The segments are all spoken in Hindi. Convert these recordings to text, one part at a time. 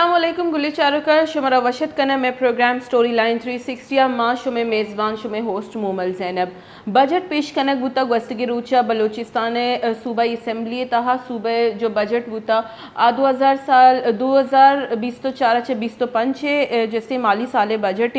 अस्सलामुअलैकुम गुली चारुकर शुमरा वशत कना में प्रोग्राम स्टोरी लाइन 360 माँ शुमे मेज़बान शुमे होस्ट मोमल जैनब बजट पेश कनक बुता गस्तगी रूचा बलोचिस्तान सूबाई असम्बली तहा सूबे जो बजट बुता 2000 साल 2020 तो 4 20 तो 5 जैसे माली साल बजट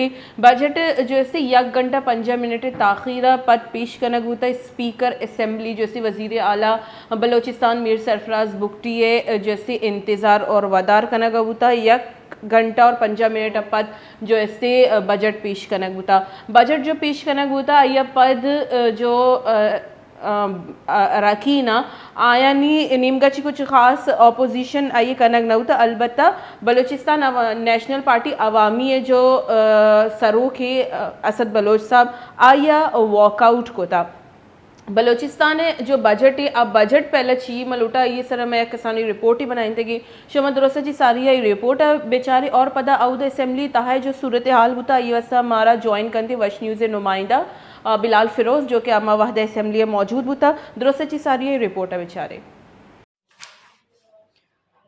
जैसे 1 घंटा 5 मिनट ताखीरा पद पेश कनक बुता स्पीकर असम्बली जैसे वजीर आला बलोचिस्तान मीर सरफराज बुगटी जैसे इंतज़ार और वदार कनक बुता 1 घंटा और 5 मिनट पद जो ऐसे बजट पेश कनक बुता बजट जो पेश कनक बुता यह पद जो रखी ना आया नी नीमगची कुछ खास अपोजिशन आई कनक न होता अलबत्ता बलूचिस्तान नेशनल पार्टी अवामी है जो सरोख है असद बलोच साहब आया वॉकआउट को था बलोचिस्तान जो बजट है अब बजट पहले ची मलूटा ये सर मैं किसानी रिपोर्ट ही बनाई थी कि शमद रोसा जी सारी ये रिपोर्ट बेचारे और पदा आउद असम्बली तहा जो सूरत हाल बुता ये वसा हमारा ज्वाइन करते वश न्यूज़ नुमाइंदा बिलाल फिरोज जो कि अमा वहद असम्बली मौजूद बुता दुरुस्त जी सारी ये रिपोर्ट बेचारे।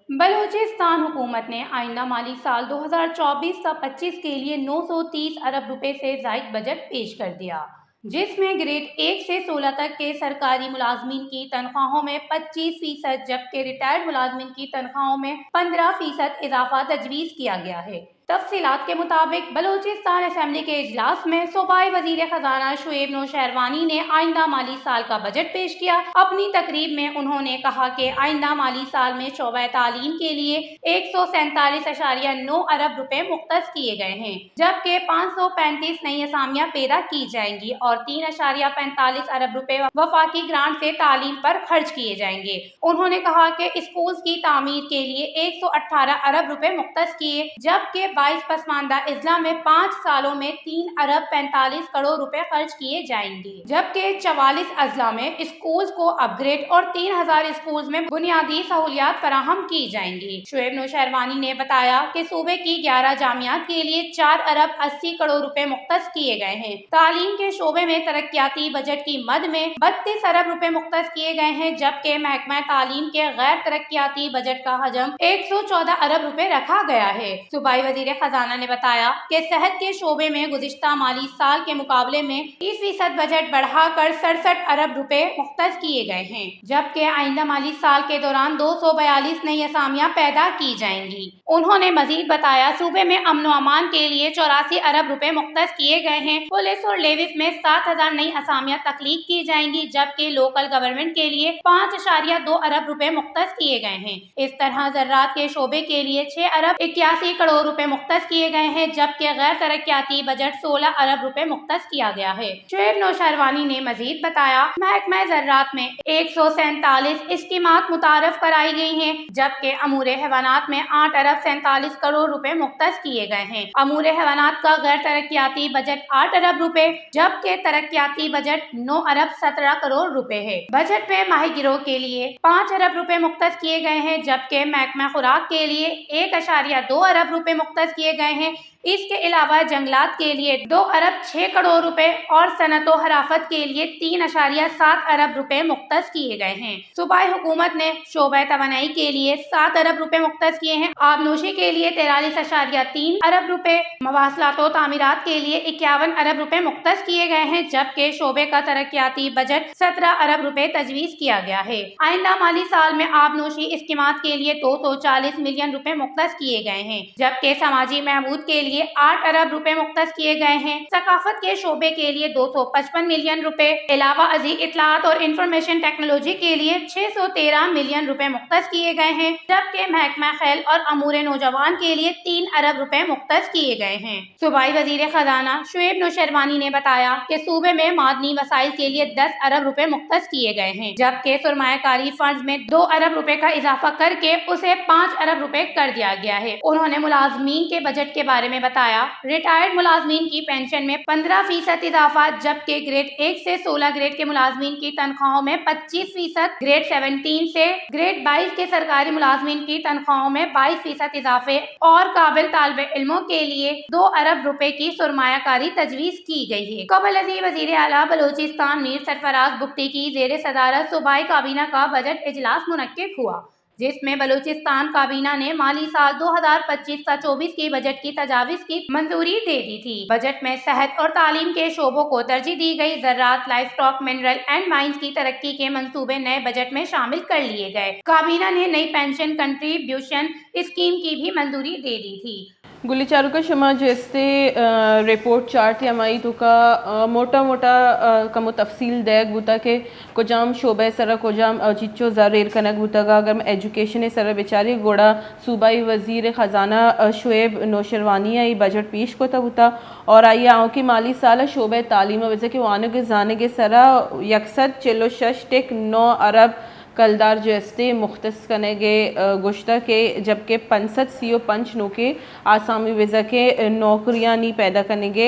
बलूचिस्तान हुकूमत ने आइंदा माली साल 2024-25 के लिए 930 अरब रुपए से ज़ायद बजट पेश कर दिया, जिसमें ग्रेड 1 से 16 तक के सरकारी मुलाजमीन की तनख्वाहों में 25% जबकि रिटायर्ड मुलाजमीन की तनख्वाहों में 15% इजाफा तजवीज़ किया गया है। तफसीलात के मुताबिक बलूचिस्तान असम्बली के इजलास में सूबाई वजीर खजाना शुएब नौशहरवानी ने आइंदा माली साल का बजट पेश किया। अपनी तकरीब में उन्होंने कहा कि आइंदा माली साल में शोबा तालीम के लिए 147.9 अरब रुपए मुख्तस किए गए हैं, जबकि 535 नई असामियाँ पैदा की जाएंगी और 3.45 अरब रुपए वफाकी ग्रांट से तालीम पर खर्च किए जाएंगे। उन्होंने कहा कि स्कूल की तामीर के लिए 118 अरब रुपए मुख्तस किए, जबकि 22 पसमानदा अजला में 5 सालों में 3 अरब 45 करोड़ रुपए खर्च किए जाएंगे, जबकि 44 अजला में स्कूल को अपग्रेड और 3000 स्कूल में बुनियादी सहूलियात फराहम की जाएंगी। शुएब नौशहरवानी ने बताया कि सूबे की 11 जामियात के लिए 4 अरब 80 करोड़ रुपए मुख्तस किए गए हैं। तालीम के शोबे में तरक्याती बजट की मद में 32 अरब रुपए मुख्तस किए गए हैं, जबकि महकमा तालीम के गैर तरक्याती बजट का हजम 114 अरब रुपए रखा गया है। सूबाई वजीर खजाना ने बताया कि सेहत के शोबे में गुज़िश्ता माली साल के मुकाबले में 30% बजट बढ़ाकर 67 अरब रुपए मुख्तस किए गए हैं, जबकि आइंदा माली साल के दौरान 242 नई असामियाँ पैदा की जाएंगी। उन्होंने मजीद बताया सूबे में अमन अमान के लिए 84 अरब रुपए मुख्तस किए गए हैं। पुलिस और लेविस में 7000 नई असामियाँ तख्लीक की जाएंगी, जबकि लोकल गवर्नमेंट के लिए 5.2 अरब रुपए मुख्तस किए गए हैं। इस तरह ज़राअत के शोबे के लिए 6 अरब 81 करोड़ रुपए मुख्तस किए गए हैं, जबकि गैर तरक्याती बजट 16 अरब रुपए मुख्तस किया गया है। शुएब नौशहरवानी ने मजीद बताया महकमा ज़राअत में 147 स्कीमात मुतारफ कराई गई हैं, जबकि अमूर हैवानात में 8 अरब 47 करोड़ रुपए मुख्तस किए गए हैं। अमूर हैवानात का गैर तरक्याती बजट 8 अरब रुपए जबकि तरक्याती बजट 9 अरब 17 करोड़ रुपए है। बजट में माही गिरोह के लिए 5 अरब रुपए मुख्तस किए गए हैं, जबकि महकमा खुराक के लिए 1.2 अरब रुपए मुख्तस किए गए हैं। इसके अलावा जंगलात के लिए 2 अरब 6 करोड़ रुपए और सनत व हराफत के लिए 3.7 अरब रुपए मुख्तस किए गए हैं। सूबाई हुकूमत ने शोबा तवानाई के लिए 7 अरब रुपए मुख्तस किए हैं। आबनोशी के लिए 43.3 अरब रुपए, मवासलात व तामीरात के लिए 51 अरब रुपए मुख्तस किए गए हैं, जबकि शोबे का तरक्याती बजट 17 अरब रुपए तजवीज़ किया गया है। आइंदा माली साल में आबनोशी स्कीमात के लिए 240 मिलियन रुपए मुख्तस किए गए हैं, जबकि समाजी महबूद के लिए 8 अरब रुपए मुख्तस किए गए हैं। सकाफत के शोबे के लिए 255 मिलियन रुपए, अलावा अजी इत्तलात और इंफॉर्मेशन टेक्नोलॉजी के लिए 613 मिलियन रुपए मुख्तस किए गए हैं, जबकि महकमा खेल और अमूर नौजवान के लिए 3 अरब रुपए मुख्तस किए गए हैं। सूबाई वजीर खजाना शुएब नौशहरवानी ने बताया कि सूबे में मादनी वसाइल के लिए 10 अरब रुपए मुख्तस किए गए हैं, जबकि सरमायाकारी फंड में 2 अरब रुपए का इजाफा करके उसे 5 अरब रुपए कर दिया गया है। उन्होंने मुलाजमीन के बजट के बारे में बताया रिटायर्ड मुलाजमीन की पेंशन में 15% इजाफा, जबकि ग्रेड 1 से 16 ग्रेड के मुलाजमीन की तनख्वाहों में 25%, ग्रेड 17 से ग्रेड 22 के सरकारी मुलाजमीन की तनख्वाहों में 22% इजाफे और काबिल तालिब इल्मों के लिए 2 अरब रुपए की सरमायाकारी तजवीज़ की गई है। कबल अजी वजीर आला बलूचिस्तान मीर सरफराज बुगटी की जेर सदारत सूबाई काबीना का बजट इजलास मुनक्किद हुआ, जिसमें बलूचिस्तान काबीना ने माली साल 2025-24 की बजट की तजावीज़ की मंजूरी दे दी थी। बजट में सेहत और तालीम के शोबों को तरजीह दी गई। ज़राअत, livestock, mineral and mines की तरक्की के मंसूबे नए बजट में शामिल कर लिए गए। काबीना ने नई पेंशन कंट्रीब्यूशन स्कीम की भी मंजूरी दे दी थी। गुली चारुका शमा जेस्ते रिपोर्ट चार्ट यमाई तो का मोटा मोटा कमो तफसील देग बुता के कोजाम शोबे सरा कोजाम चिच्चो ज़ारेर कनक बुता का अगर एजुकेशन सरा बेचारी गोड़ा सूबाई वजीर ख़जाना शुएब नौशरवानी आई बजट पेश को बुता और आई आओ की माली साल शोबे तालीम वजह के वानो के जाने के सरा यकसद चलो शश टेक 9 अरब कलदार जस्ते मुख्तस कनेगे गुश्ता के जबकि 65 सीओ पंच नो के आसामी विज़ा के नौकरियां नहीं पैदा कनेगे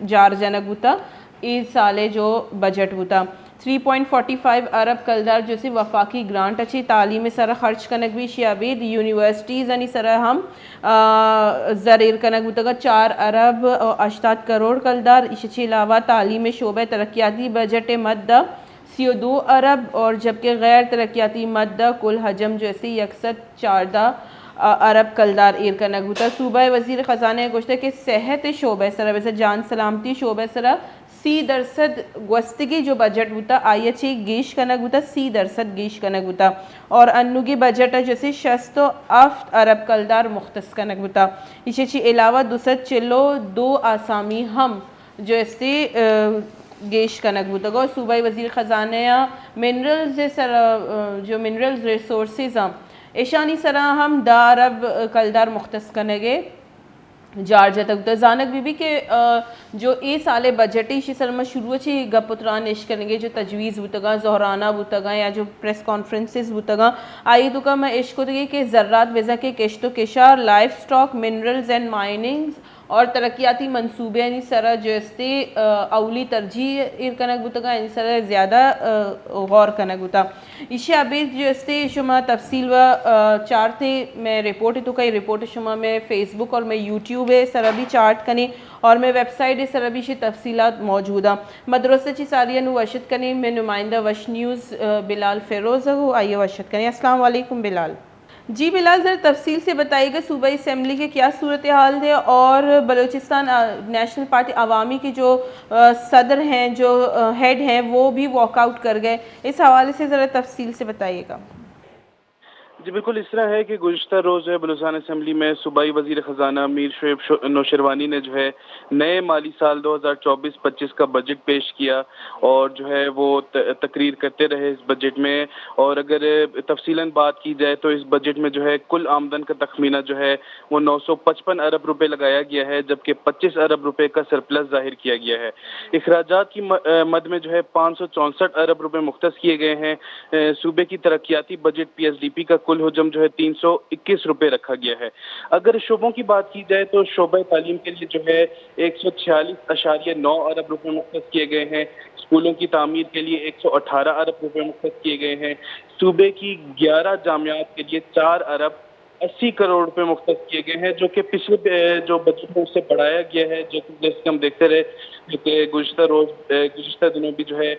जार जनक बुता इस साले जो बजट बुता 3.45 अरब कलदार जैसे वफाकी ग्रांट अच्छी तालीम सरा खर्च कनक भी शियाबीद यूनिवर्सिटीज़ यानी सरा हम ज़रीर कनक बुतगा 4 अरब 88 करोड़ कलदार इसके अलावा तालीम शोबे तरक्याती बजट मद्दा 2 अरब और जबकि गैर तरक्याती मद्दा कुल हजम जैसे यकसद 14 अरब कलदार ईर का नगुता सूबा वजीर ख़जाना गोश्त के सेहत शोबे सरा वैसे जान सलामती शोबे सरा 30% गस्तगी जो बजट होता आई अच्छी गेश का नगुता 30% गेश का नगुता और अन्नू की बजट है जैसे 608 अरब कलदार मुख्तस का नगुता इसे अलावा दूसरा चिल्लो 2 आसामी हम जो ऐसे गेश कनक बुतगा सूबाई वजीर ख़जाना मिनरल्स सर जो मिनरल्स रिसोर्सेज हम ऐशानी सरा हम 10 अरब कलदार मुख्तस कनेगे जार जतक जानक बीबी के जो ए साले बजट इसी सरमा शुरू अच्छी गपुत्रान इश करेंगे जो तजवीज़ बुतगा जहराना बुतगा या जो प्रेस कॉन्फ्रेंसेस बुतगा आई तो का मैं इश्क को कि ज़रात वज़ा के केश्तो केशार life stock minerals and minings और तरक्याती मनसूबे यानी सरा जैसे अवली तरजीह ir कनक बुतगा यानी सरा ज़्यादा गौर कनक बुता इसे अभी जैसे शुमा तफसील व चार थे मैं रिपोर्ट तो कई रिपोर्ट शुमा में फेसबुक और मैं यूट्यूब है सरा भी चार्ट कने और मैं वेबसाइट है सरा भी तफसीलात मौजूदा मदरसे ची सारिया नु वशत कने मैं नुमाइंदा वश न्यूज़ बिलाल फ़िरोज़ हो आइए वशत कने। अस्सलाम वालेकुम बिलाल। जी बिलाल ज़रा तफसील से बताइएगा सूबाई असम्बली के क्या सूरत हाल है और बलूचिस्तान नेशनल पार्टी अवामी के जो सदर हैं जो हेड हैं वो भी वॉकआउट कर गए, इस हवाले से ज़रा तफसील से बताइएगा। जी बिल्कुल इस तरह है कि गुज़िश्ता रोज़ जो है बलूचिस्तान असम्बली में सूबाई वज़ीर ख़जाना मीर शुएब नौशरवानी ने जो है नए माली साल 2024-25 का बजट पेश किया और जो है वो तकरीर करते रहे इस बजट में। और अगर तफसीलन बात की जाए तो इस बजट में जो है कुल आमदन का तखमीना जो है वो 955 अरब रुपये लगाया गया है, जबकि 25 अरब रुपये का सरप्लस जाहिर किया गया है। अखराजात की मद में जो है 564 अरब रुपये मुख्तस किए गए हैं। सूबे की तरक्याती बजट PSDP का कुल हुजम जो है 321 रुपये रखा गया है। अगर शोबों की बात की जाए तो शोबा तालीम के लिए जो है 146.9 अरब रुपये मुख्तस किए गए हैं। स्कूलों की तामीर के लिए 118 अरब रुपये मुख्तस किए गए हैं। सूबे की 11 जामियात के लिए 4 अरब 80 करोड़ रुपए मुख्तस किए गए हैं, जो कि पिछले जो बजट में उससे बढ़ाया गया है। जो जैसे हम देखते रहे कि गुज़िश्ता दिनों भी जो है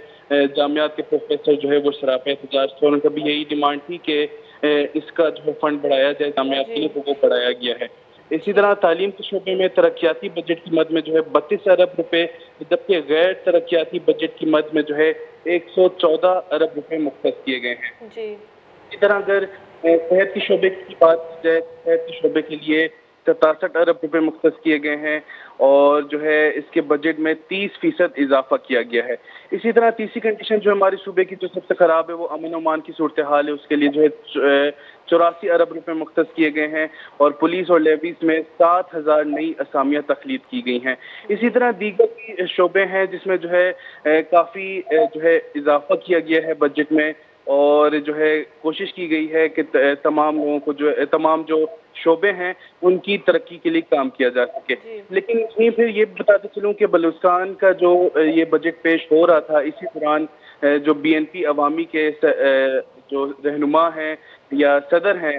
जामियात के प्रोफेसर जो है वो शराफे एहतजाज थे और उनका भी यही डिमांड थी कि इसका जो फंड बढ़ाया जाए जामियात के लिए, तो वो बढ़ाया गया है। इसी तरह तालीम के शोबे में तरक्याती बजट की मद में जो है 32 अरब रुपए, जबकि गैर तरक्याती बजट की मद में जो है 114 अरब रुपए मुख्तस किए गए हैं। इसी तरह अगर सेहत की शोबे की बात की जाए, सेहत के शोबे के लिए 67 अरब रुपए मुख्तस किए गए हैं और जो है इसके बजट में 30% इजाफा किया गया है। इसी तरह तीसरी कंडीशन जो हमारे सूबे की जो सबसे ख़राब है वो अमन अमान की सूरत हाल है, उसके लिए जो है 84 अरब रुपए मुख्तस किए गए हैं और पुलिस और लेवीज में 7000 नई असामियाँ तखलीद की गई हैं। इसी तरह दीगर की शोबे हैं जिसमें जो है काफ़ी जो है इजाफा किया गया है बजट में और जो है कोशिश की गई है कि तमाम लोगों को तमाम जो शोबे हैं उनकी तरक्की के लिए काम किया जा सके। लेकिन इसमें फिर ये बताते चलूँ कि बलूचिस्तान का जो ये बजट पेश हो रहा था, इसी दौरान जो BNP अवामी के जो रहनुमा हैं या सदर हैं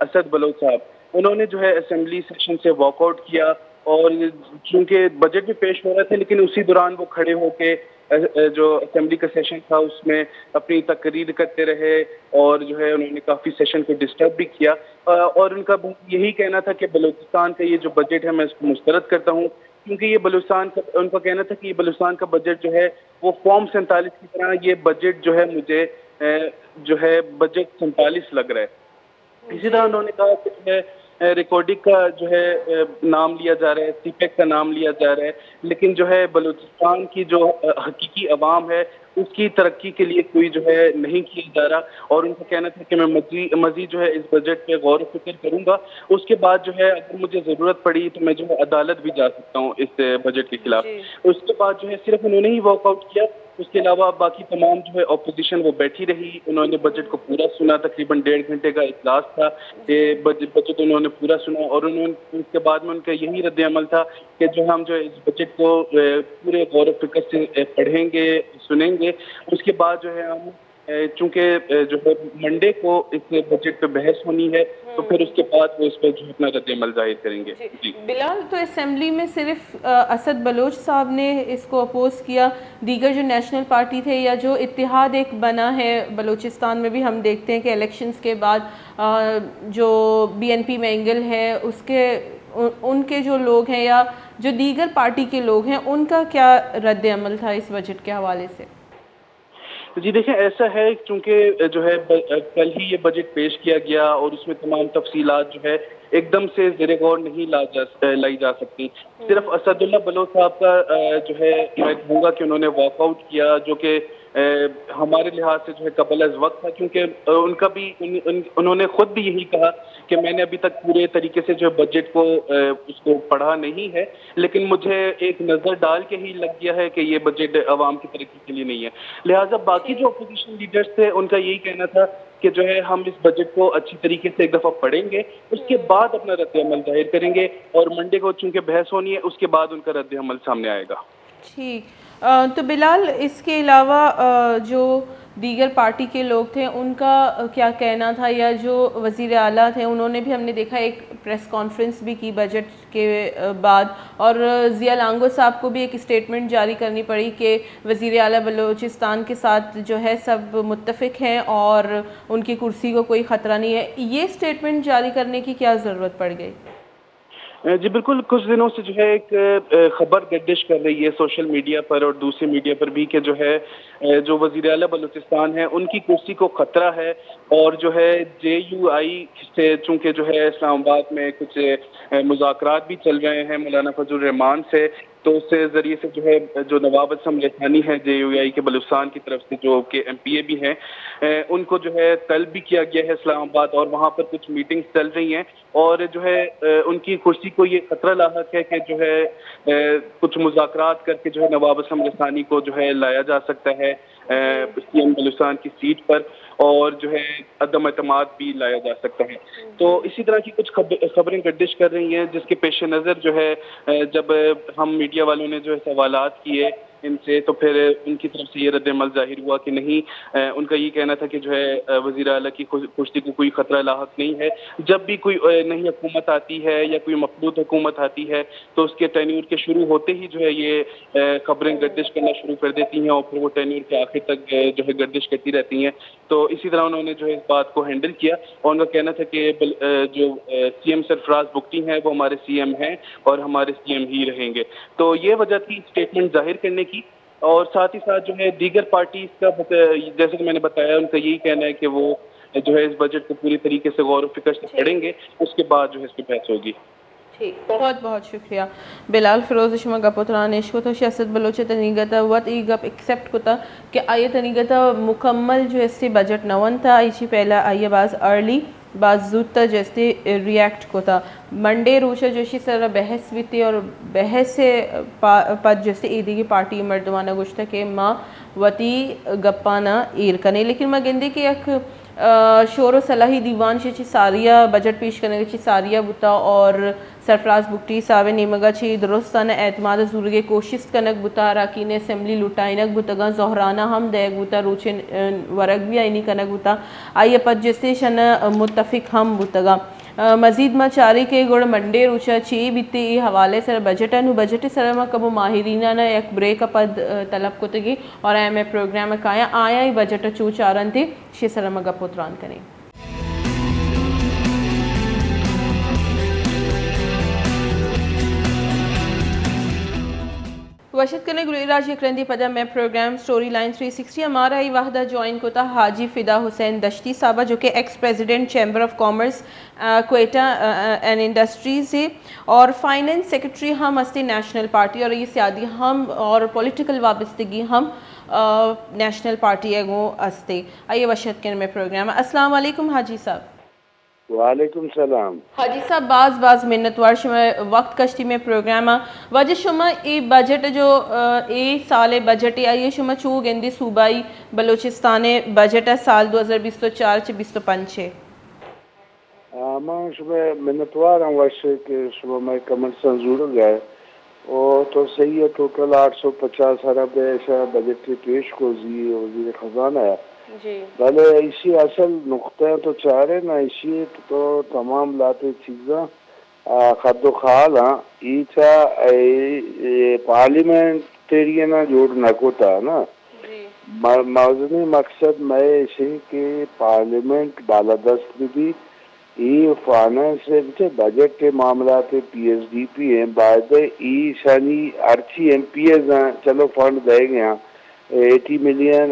असद बलोच साहब, उन्होंने जो है असेंबली सेशन से वॉकआउट किया और चूंकि बजट भी पेश हो रहे थे लेकिन उसी दौरान वो खड़े होके जो असेंबली का सेशन था उसमें अपनी तकरीर करते रहे और जो है उन्होंने काफ़ी सेशन को डिस्टर्ब भी किया। और उनका यही कहना था कि बलूचिस्तान का ये जो बजट है मैं इसको मुस्तरद करता हूँ, क्योंकि ये बलूचिस्तान का, उनका कहना था कि ये बलूचिस्तान का बजट जो है वो फॉर्म 47 की तरह ये बजट जो है मुझे जो है बजट 47 लग रहा है। इसी तरह उन्होंने कहा कि जो है रिकॉर्डिंग का जो है नाम लिया जा रहा है, सीपेक का नाम लिया जा रहा है, लेकिन जो है बलूचिस्तान की जो हकीकी अवाम है उसकी तरक्की के लिए कोई जो है नहीं किया जा रहा। और उनका कहना था कि मैं मजीद जो है इस बजट पे गौर व फिक्र करूंगा, उसके बाद जो है अगर मुझे ज़रूरत पड़ी तो मैं जो है अदालत भी जा सकता हूँ इस बजट के खिलाफ। उसके बाद जो है सिर्फ उन्होंने ही वॉकआउट किया, उसके अलावा बाकी तमाम जो है अपोजिशन वो बैठी रही। उन्होंने बजट को पूरा सुना, तकरीबन 1.5 घंटे का इजलास था, ये बजट उन्होंने पूरा सुना और उन्होंने उसके बाद में उनका यही रद्द अमल था कि जो हम जो है इस बजट को पूरे गौर व फिक्र से पढ़ेंगे, सुनेंगे। उसके बाद जो है हम चूंकि जो है मंडे को इस बजट पे बहस होनी है तो फिर उसके बाद वो इस पर जो अपना रद्द अमल जाहिर करेंगे। जी बिलाल, तो असेंबली में सिर्फ असद बलोच साहब ने इसको अपोज किया, दीगर जो नेशनल पार्टी थे या जो इत्तेहाद एक बना है बलूचिस्तान में भी हम देखते हैं कि इलेक्शंस के बाद जो BNP मैंगल है उसके उनके जो लोग हैं या जो दीगर पार्टी के लोग हैं उनका क्या रद्द अमल था इस बजट के हवाले से? जी देखिए, ऐसा है चूंकि जो है कल ही ये बजट पेश किया गया और उसमें तमाम तफसीलात जो है एकदम से ज़ेरे गौर नहीं लाई जा सकती। सिर्फ असदुल्ला बलोच साहब का जो है मैं कहूँगा कि उन्होंने वॉकआउट किया, जो कि हमारे लिहाज से जो है कबल अज़ वक्त था, क्योंकि उनका भी उन्होंने खुद भी यही कहा कि मैंने अभी तक पूरे तरीके से जो बजट को उसको पढ़ा नहीं है, लेकिन मुझे एक नज़र डाल के ही लग गया है कि ये बजट आवाम की तरक्की के लिए नहीं है। लिहाजा बाकी जो अपोजिशन लीडर्स थे उनका यही कहना था कि जो है हम इस बजट को अच्छी तरीके से एक दफ़ा पढ़ेंगे, उसके बाद अपना रद्द अमल जाहिर करेंगे और मंडे को चूंकि बहस होनी है उसके बाद उनका रद्द अमल सामने आएगा। ठीक, तो बिलाल इसके अलावा जो दीगर पार्टी के लोग थे उनका क्या कहना था, या जो वज़ीर आला थे उन्होंने भी हमने देखा एक प्रेस कॉन्फ्रेंस भी की बजट के बाद, और ज़िया लांगो साहब को भी एक स्टेटमेंट जारी करनी पड़ी कि वज़ीर आला बलूचिस्तान के साथ जो है सब मुत्तफ़िक हैं और उनकी कुर्सी को कोई ख़तरा नहीं है। ये स्टेटमेंट जारी करने की क्या ज़रूरत पड़ गई? जी बिल्कुल, कुछ दिनों से जो है एक खबर गर्दिश कर रही है सोशल मीडिया पर और दूसरे मीडिया पर भी कि जो है जो वज़ीर आला बलूचिस्तान है उनकी कुर्सी को खतरा है, और जो है JUI से चूंकि जो है इस्लामाबाद में कुछ मुज़ाकरात भी चल रहे हैं मौलाना फजल रहमान से, तो उससे ज़रिए से जो है जो नवाब असम रैहानी है JUI के बलूचिस्तान की तरफ से जो कि MPA भी हैं, उनको जो है तलब भी किया गया है इस्लामाबाद, और वहाँ पर कुछ मीटिंग्स चल रही हैं और जो है उनकी कुर्सी को ये खतरा लाहक है कि जो है कुछ मुज़ाकरात करके जो है नवाब असम रैहानी को जो है लाया जा सकता है CM बलूचिस्तान की सीट पर, और जो है अदम एतमाद भी लाया जा सकता है। तो इसी तरह की कुछ खबरें गर्दिश कर रही हैं, जिसके पेश नज़र जो है जब हम मीडिया वालों ने जो है सवालात किए इनसे, तो फिर उनकी तरफ से ये रद्द अमल जाहिर हुआ कि नहीं, उनका ये कहना था कि जो है वज़ीर आला की कुर्सी को कोई खतरा लाहक नहीं है। जब भी कोई नई हुकूमत आती है या कोई मखलूत हुकूमत आती है तो उसके टेन्यूर के शुरू होते ही जो है ये खबरें गर्दिश करना शुरू कर देती हैं और फिर वो टेन्यूर के आखिर तक जो है गर्दिश करती रहती हैं। तो इसी तरह उन्होंने जो है इस बात को हैंडल किया और उनका कहना था कि जो CM सरफराज बुगटी हैं वो हमारे CM हैं और हमारे CM ही रहेंगे। तो ये वजह थी स्टेटमेंट जाहिर करने की, और साथ ही साथ जो है दीगर पार्टीज का जैसे कि मैंने बताया उनका यही कहना है कि वो जो है इस बजट को पूरी तरीके से गौर व फिक्र से पढ़ेंगे, उसके बाद जो है इसकी बहस होगी। ठीक, बहुत बहुत शुक्रिया बिलाल फिरोज शुमा गपोत्रानेश को तो सियासत बलोच तनीगता वत ई गप एक्सेप्ट कोता कि आये तनीगता मुकम्मल जो इससे बजट नवन था इसी पहला आइए बाज अर्ली बाज जूता जैसे रिएक्ट कोता मंडे रोशा जोशी सर बहस भी थी और बहस से पद जैसे ईदी की पार्टी मर्दवाना गुश्ता के माँ वती गप्पाना ईर कने, लेकिन मैं गेंदे की एक शोर व सलाही दीवान ची सारिया बजट पेश करने की सारिया बुता और सरफराज बुगटी सावे नेमगा ची दुरुस्ताना एतमाद जूरगे कोशिश कनक बुता राकीन असेंबली लुटाइनक बुतगा जहराना हम दैग बुता रोचे वरग भी आईनी कनक बुता आइए पद जैसे शन मुत्तफिक हम बुतगा मजीद चारी के गुड़ मंडे रुचा ची बीती हवाले सर बजट सर में कबो माहिरीना ने एक ब्रेक पद तलब कुतगी और एम प्रोग्राम काया आया ही बजट चू चारन थी शे सर में गपोत्रान करें वशद कने गुरुराज यकरंदी पदा में प्रोग्राम स्टोरी लाइन 360 हमारा ही वाहदा ज्वाइन को था हाजी फिदा हुसैन दश्ती साहबा जो कि ex president chamber of commerce Quetta and industries है और फाइनेंस सेक्रेटरी हम हस्ती नेशनल पार्टी और ये सियादी हम और पॉलिटिकल वाबस्तगी हम नेशनल पार्टी एगो हस्ते आइए वशद कने में प्रोग्राम अस्सलाम वालेकुम हाजी साहब। वालेकुम सलाम हाजी साहब बाज मिन्नतवार शुमा वक्त कश्ती में प्रोग्राम वजह शुमा ए बजट जो ए साल बजट आई शुमा चू गेंदी सूबाई बलोचिस्तान बजट साल 2024-25 मां शुमा मिन्नतवार हम वैसे के शुमा मैं कमर से जुड़ गए और तो सही है टोटल 850 अरब ऐसा बजट के पेश को वजीर खजाना है जी भले इसी असल नुक्ते तो चाह रहे ना इसी तो तमाम लाते चीज़ा खद्दो खाल हाँ ईचा पार्लियामेंटेरियन जोड़ नकोता ना मौजूदी मकसद मैं इसे कि पार्लियामेंट बालादस्त भी ई फाइनेंस से बजट के मामला पे PSDP हैं बाद ई शनि अर्ची MPs हैं चलो फंड देंगे 80 मिलियन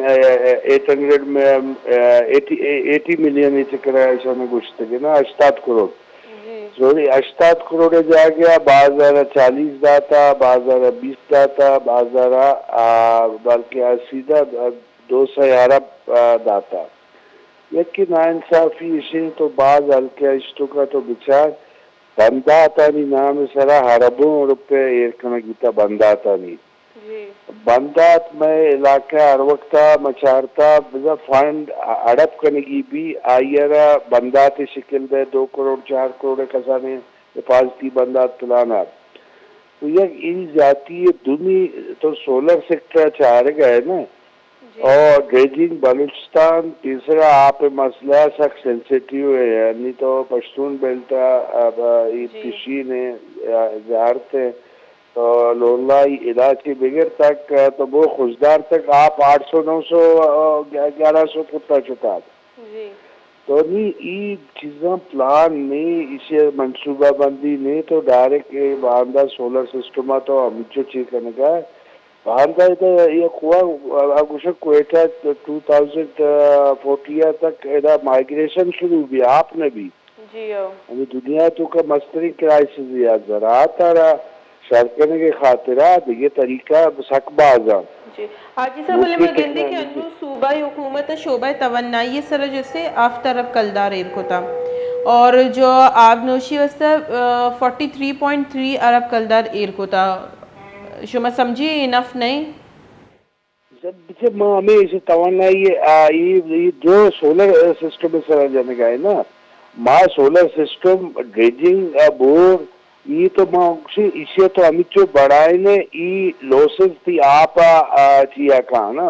80 मिलियन चक्कर गुश्तगी ना 80 करोड़ सॉरी 80 करोड़ जा गया 2040 दाता 2020 दाता 2000 बल्कि सीधा 200 अरब दाता यकी नाइंसाफी इसे तो बाज हल्के इश्तों का तो बिचार बंदा नहीं नाम सरा अरबों रुपए एरकना गीता बंदा नहीं बंदात में इलाका हर वक्त मचारता फंड अड़प करने की भी आयरा बंदात शिकिल दे 2 करोड़ 4 करोड़ खजाने हिफाजती बंदात पिलाना तो यह इन जाती दुनी तो सोलर सेक्टर चाह गए ना और ड्रेजिंग बलूचिस्तान तीसरा आप मसला सख्त सेंसिटिव है यानी तो पश्तून बेल्टा पिशीन है ज़ारत है तो लोला इलाज के बगैर तक तो वो खुशदार तक आप 800 900 1100 फुटा चुका तो नहीं ये चीज़ें प्लान नहीं इसे मंसूबा बंदी नहीं तो डायरेक्ट बांधा सोलर सिस्टम तो हम जो चीज करने का बांधा तो ये कुआ अब उसे क्वेटा 2040 तक इधर माइग्रेशन शुरू हुई आपने भी जी अभी दुनिया तो का मस्तरी क्राइसिस या जरा तारा शर्कने के खातिरात ये तरीका सकबाजा जी हाजी साहब बोले मैं गेंदे के अन्नु सूबाई हुकूमत शोबा तवन्नाई सर जैसे आफ्तारब कलदार एर को था और जो आबनोशी वस्ता 43.3 अरब कलदार एर को था शुमा समझिए इनफ नहीं जब हमें इसे तवन्नाई ये जो सोलर सिस्टम सर जाने का है ना माँ सोलर सिस्टम ड्रेजिंग बोर ये तो माँ इसे तो अमित जो बढ़ाए ने ये लॉसेस थी आप चिया का ना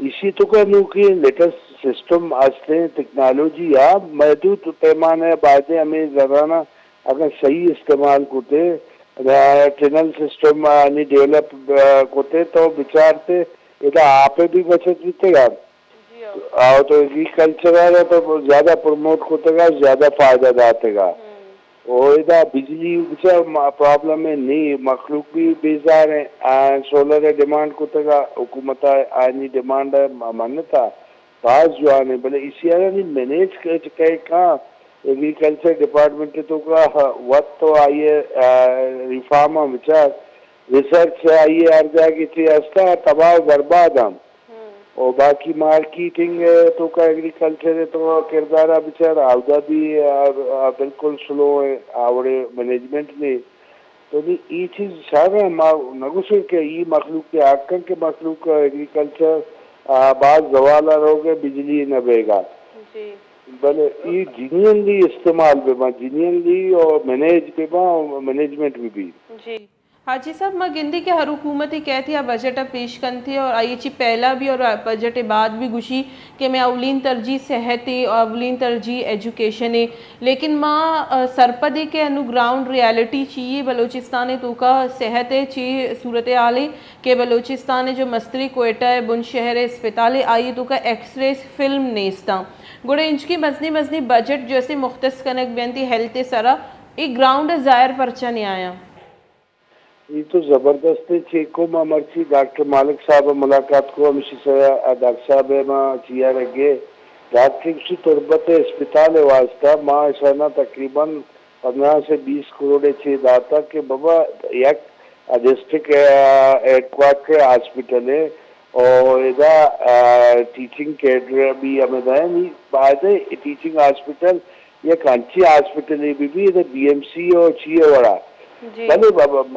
इसी तो का की लेटेस्ट सिस्टम असले टेक्नोलॉजी या महदूद पैमाने बातें हमें जराना अगर सही इस्तेमाल करते टनल सिस्टम नहीं डेवलप करते तो विचारते इधर आप भी बचत जीतेगा तो एग्रीकल्चर है तो ज्यादा प्रमोट करतेगा ज्यादा फायदा दातेगा और इधर बिजली प्रॉब्लम में नहीं मखलूक भी बेजार है सोलर डिमांड करतेगा हुकूमत आनी डिमांड है मान्यता बाज जो आने बोले इसी नहीं मैनेज कहे कहाँ एग्रीकल्चर डिपार्टमेंट तो का वक्त तो आइए रिफॉर्म विचार रिसर्च आइए अर्जा की थी अस्ता तबाह बर्बाद हम और बाकी मार्केटिंग तो का एग्रीकल्चर है तो किरदारा बेचारा आवदा भी बिल्कुल स्लो है आवड़े मैनेजमेंट में तो नहीं ये चीज सारा नगुसर के ये मखलूक के आकर के मखलूक एग्रीकल्चर बाद जवाला रहोगे बिजली न बेगा भले ये जीनियनली इस्तेमाल पे जिनियनली और मैनेज पे मैनेजमेंट भी जी हाजी साहब मां गिंदी के हर हुकूमत ही कहती है बजट पेश कन थी और आई ची पहला भी और बजट बाद भी गुशी कि मैं अवलीन तरजीह सेहत है और अवलीन तरजीह एजुकेशन है लेकिन मां सरपदे के अनु ग्राउंड रियलिटी चाहिए बलोचिस्तान तो का सेहत है ची सूरत हाल है कि बलोचिस्तान जो मस्तरी कोयटा है बुन शहर है अस्पताल आई तो का एक्सरे फिल्म नेस्ता गुड़े इंच की मजनी मजनी बजट जैसे मुख्तस कनक बेंती हेल्थ सरा एक ग्राउंड ज़ाहिर परचा नहीं आया ये तो जबरदस्त है चेको में मर्ची डॉक्टर मालिक साहब मुलाकात को हमेशा डॉक्टर साहब मां चिया रगे डॉक्टर की तुरबत अस्पताल वास्ता मां ऐसा तकरीबन 15 से 20 करोड़ छे दाता के बाबा एक डिस्ट्रिक्ट हेडक्वार्टर हॉस्पिटल है और इधर टीचिंग कैडर भी हमें बाद टीचिंग हॉस्पिटल या कांची हॉस्पिटल भी इधर बीएमसी और चाहिए वाला भले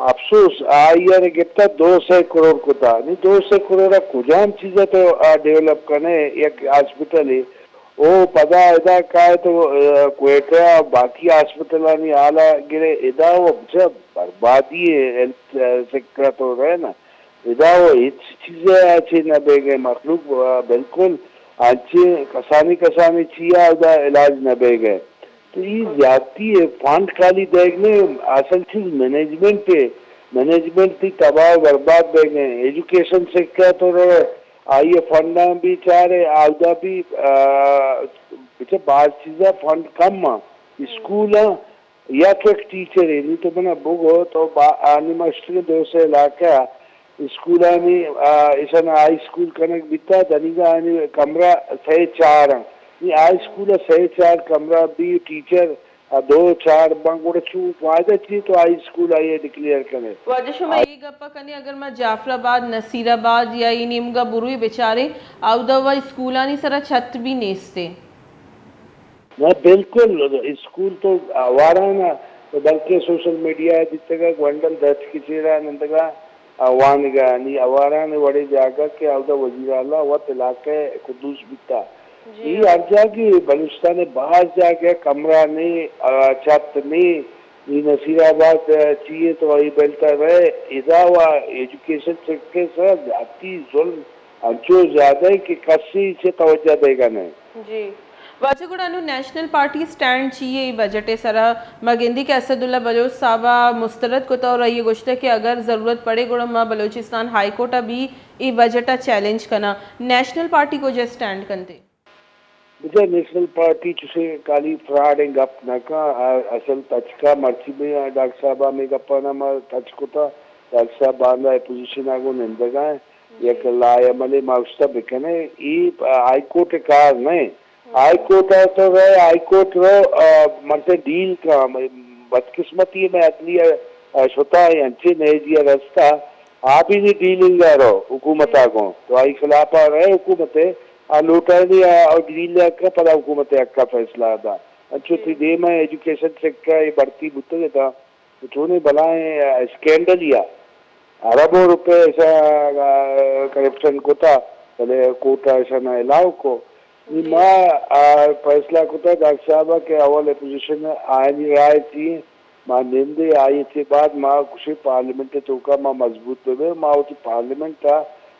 अफसोस यार कितना 200 करोड़ को था नहीं 200 करोड़ कुजाम चीजें तो डेवलप करने एक हॉस्पिटल है वो पता इधर का है तो क्वेटा बाकी हॉस्पिटल नहीं आला गिरे इधर वो बर्बादी है हेल्थ सेक्टर तो रहे ना इधर वो चीजें अच्छी न बेगे मखलूक बिल्कुल अच्छी कसानी चिया उधर इलाज न बेगे तो ये जाती है फंड खाली देखने असल चीज मैनेजमेंट थी तबाह बर्बाद देंगे एजुकेशन से क्या तो रहे आइए फंड भी चाह रहे आउदा भी पीछे बात चीजें फंड कम स्कूल या तो एक टीचर है नहीं तो मैंने बुक हो तो आने मास्टर दो से इलाका स्कूल ऐसा हाई स्कूल कनक बीता दनिगा कमरा 4 हाई स्कूल 4 कमरा भी टीचर 2-4 बंगोड़ छू फायदा थी तो हाई स्कूल आई डिक्लेयर करे वजह में ये गप्पा कने अगर मैं जाफराबाद नसीराबाद या इन निमगा बुरुई बेचारे आउदवा स्कूलानी सरा छत भी नेस्ते ना बिल्कुल स्कूल तो आवारा ना तो बल्कि सोशल मीडिया जितने वंडल दर्ज किचेरा नंदगा वानगा नी आवारा ने बड़े जागा के आउदा वजीर आला वत इलाके कुदूस बिता ये अर्जा की बलूचिस्तान बाहर जाके कमरा नहीं छत नहीं ये नसीराबाद चाहिए तो ये बेलता रहे इदावा एजुकेशन सेक्टर से जाती जुल्म अंचो ज्यादा है कि कसी से तवज्जो देगा नहीं जी वाचगुड़ानु नेशनल पार्टी स्टैंड चाहिए बजट सरा मगिंदी के असदुल्ला बलोच साहबा मुस्तरद को तो ये गुश्त कि अगर ज़रूरत पड़े गुड़ा माँ बलोचिस्तान हाई कोर्ट अभी ये बजट चैलेंज करना नेशनल पार्टी को जो स्टैंड करते मुझे नेशनल पार्टी जिसे काली फ्रॉड है गप ना का असल टच का मर्ची में डॉक्टर साहब में गप्पा ना मर टच को था डॉक्टर साहब बांधा पोजीशन आगो निंदगा एक लाया मले माउस्ता बिकने ये हाई कोर्ट कार नहीं हाई कोर्ट तो रहे हाई कोर्ट रो मरते डील का बदकिस्मती में अदलिया छोटा है अच्छे नहीं दिया रास्ता आप ही नहीं डीलिंग रो हुकूमत आगो तो आई खिलाफ रहे हुकूमत लूटा और डील का पता हुकूमत का फैसला था अच्छो थी दे में एजुकेशन सेक्टर ये बढ़ती बुते था तो ने भलाए स्कैंडल या अरबों रुपए ऐसा करप्शन को था पहले कोटा ऐसा ना इलाव को माँ फैसला को था डॉक्टर साहब के अवल पोजीशन में आयनी राय थी माँ निंदे आई थे बाद माँ कुछ पार्लियामेंट तो का माँ मजबूत हुए माँ वो पार्लियामेंट था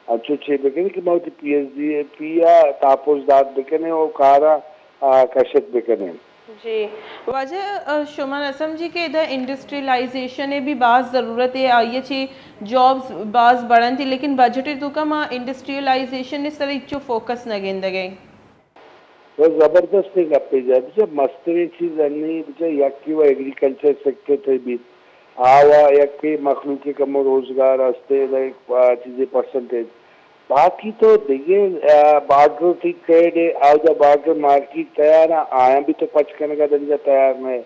अच्छे छे बेकने कि माँ पीएचडी पिया तापोस दाद बेकने और कारा कशत बेकने जी वजह शुमान असम जी के इधर इंडस्ट्रियलाइजेशन है भी बाज़ ज़रूरत है आइए छी जॉब्स बाज़ बढ़न थी लेकिन बजट तो का माँ इंडस्ट्रियलाइजेशन इस तरह इच्छो फोकस न गेंद गए तो जबरदस्त है गप्पे जब मस्तरी चीज नहीं बिचा यकी वो एग्रीकल्चर सेक्टर थे भी आवा यकी मखलूकी कम रोजगार हस्ते चीजें परसेंटेज बाकी तो देखिए बार्डर ठीक ट्रेड है आज बार्डर मार्केट तैयार है आया भी तो पच करने का दर्जा तैयार नहीं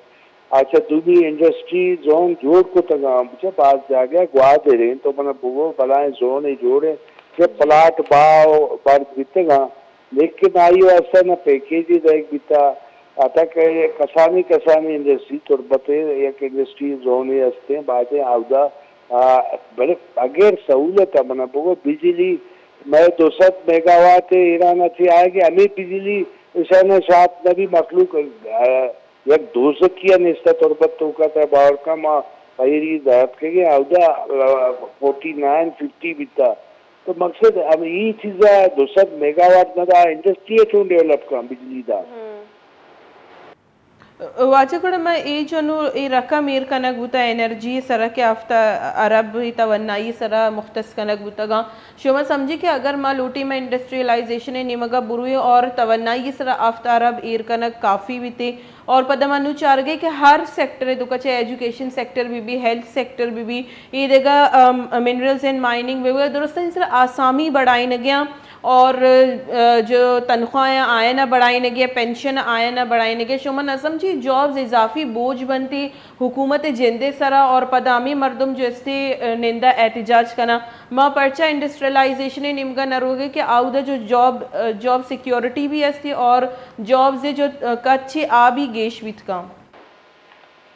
अच्छा दूसरी इंडस्ट्री जोन जोड़ को तगा मुझे पास जा गया गुआ दे रहे तो मैंने वो बनाए जोन ही जोड़े के प्लाट भाव बढ़ बीतेगा लेकिन आई ऐसा ना पैकेज देख बीता आता के कसानी इंडस्ट्री तुरबते एक इंडस्ट्री जोन ही हस्ते हैं बातें आवदा बड़े अगर सहूलत है मैंने वो बिजली मैं 200 मेगावाट ईरान अच्छी आएगी हमें बिजली ऐसा न साथ न भी मखलूक एक 200 किया निस्ता तुरबत तो का था बाहर का माँ पहली दात के आउदा 49-50 बिता तो मकसद अब ये चीज 200 मेगावाट ना इंडस्ट्री चूं डेवलप का बिजली दा वाचकड़मा ई जनु ई रकम ईर कनक बुता एनर्जी सरा के आफ्ता अरब ही तवन्नाई सरा मुख्तस कनक बुतगा शुमा समझी कि अगर मा लूटी में इंडस्ट्रियलाइजेशन निमगा बुरुए और तवन्नाई सरा आफ्ता अरब ईर कनक काफ़ी बीते और पदमनु चार गए कि हर सेक्टर दुका चाहे एजुकेशन सेक्टर भी हेल्थ सेक्टर भी ये देगा मिनरल्स एंड माइनिंग भी दुरुस्त सर आसामी बढ़ाई न गया और जो तनख्वाहें आए ना बढ़ाई न गया पेंशन आए ना बढ़ाई न गया शुमा न समझी जॉब्स इजाफी बोझ बनती हुकूमत जिंदे सरा और पदामी मर्दम जो इससे निंदा एहतजाज करना माँ पर्चा इंडस्ट्रियलाइजेशन निमगा न रोगे कि आउदा जो जॉब सिक्योरिटी भी अस्ती और जॉब्स जो कच्चे आ भी गेश वित का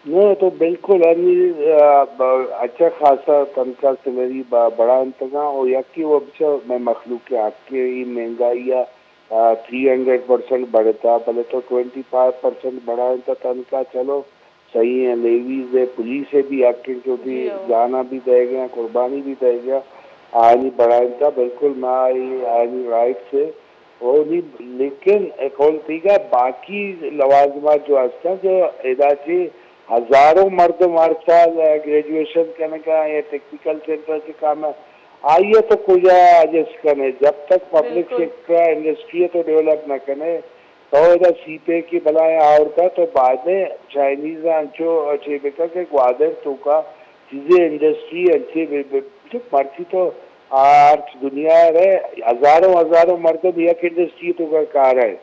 नहीं तो बिल्कुल अच्छा खासा तनख्वाह सैलरी बड़ा इंतजाम और यकी वो मैं मखलूक के आपके ही महंगाई 300% बढ़ता पहले तो 25% बढ़ा तो तनख्वाह चलो सही है लेवीज है पुलिस है भी आपके क्योंकि जाना भी देगा कुर्बानी भी देगा आनी बढ़ाता बिल्कुल मैं आनी राइट से वो नहीं लेकिन कौन थी बाकी लवाजमात जो हस्ता जो इदाची हजारों मर्द हर साल ग्रेजुएशन करने का या टेक्निकल सेंटर से काम है आइए तो कुछ करने जब तक पब्लिक सेक्टर इंडस्ट्री तो डेवलप न करने तो इधर सीपे की बनाए और का तो बाद में चाइनीज अंचो अच्छे बेका के ग्वादर तो का चीजें इंडस्ट्री अच्छे मर्जी तो आज दुनिया रहे हजारों मर्द भी एक इंडस्ट्री तो का कार है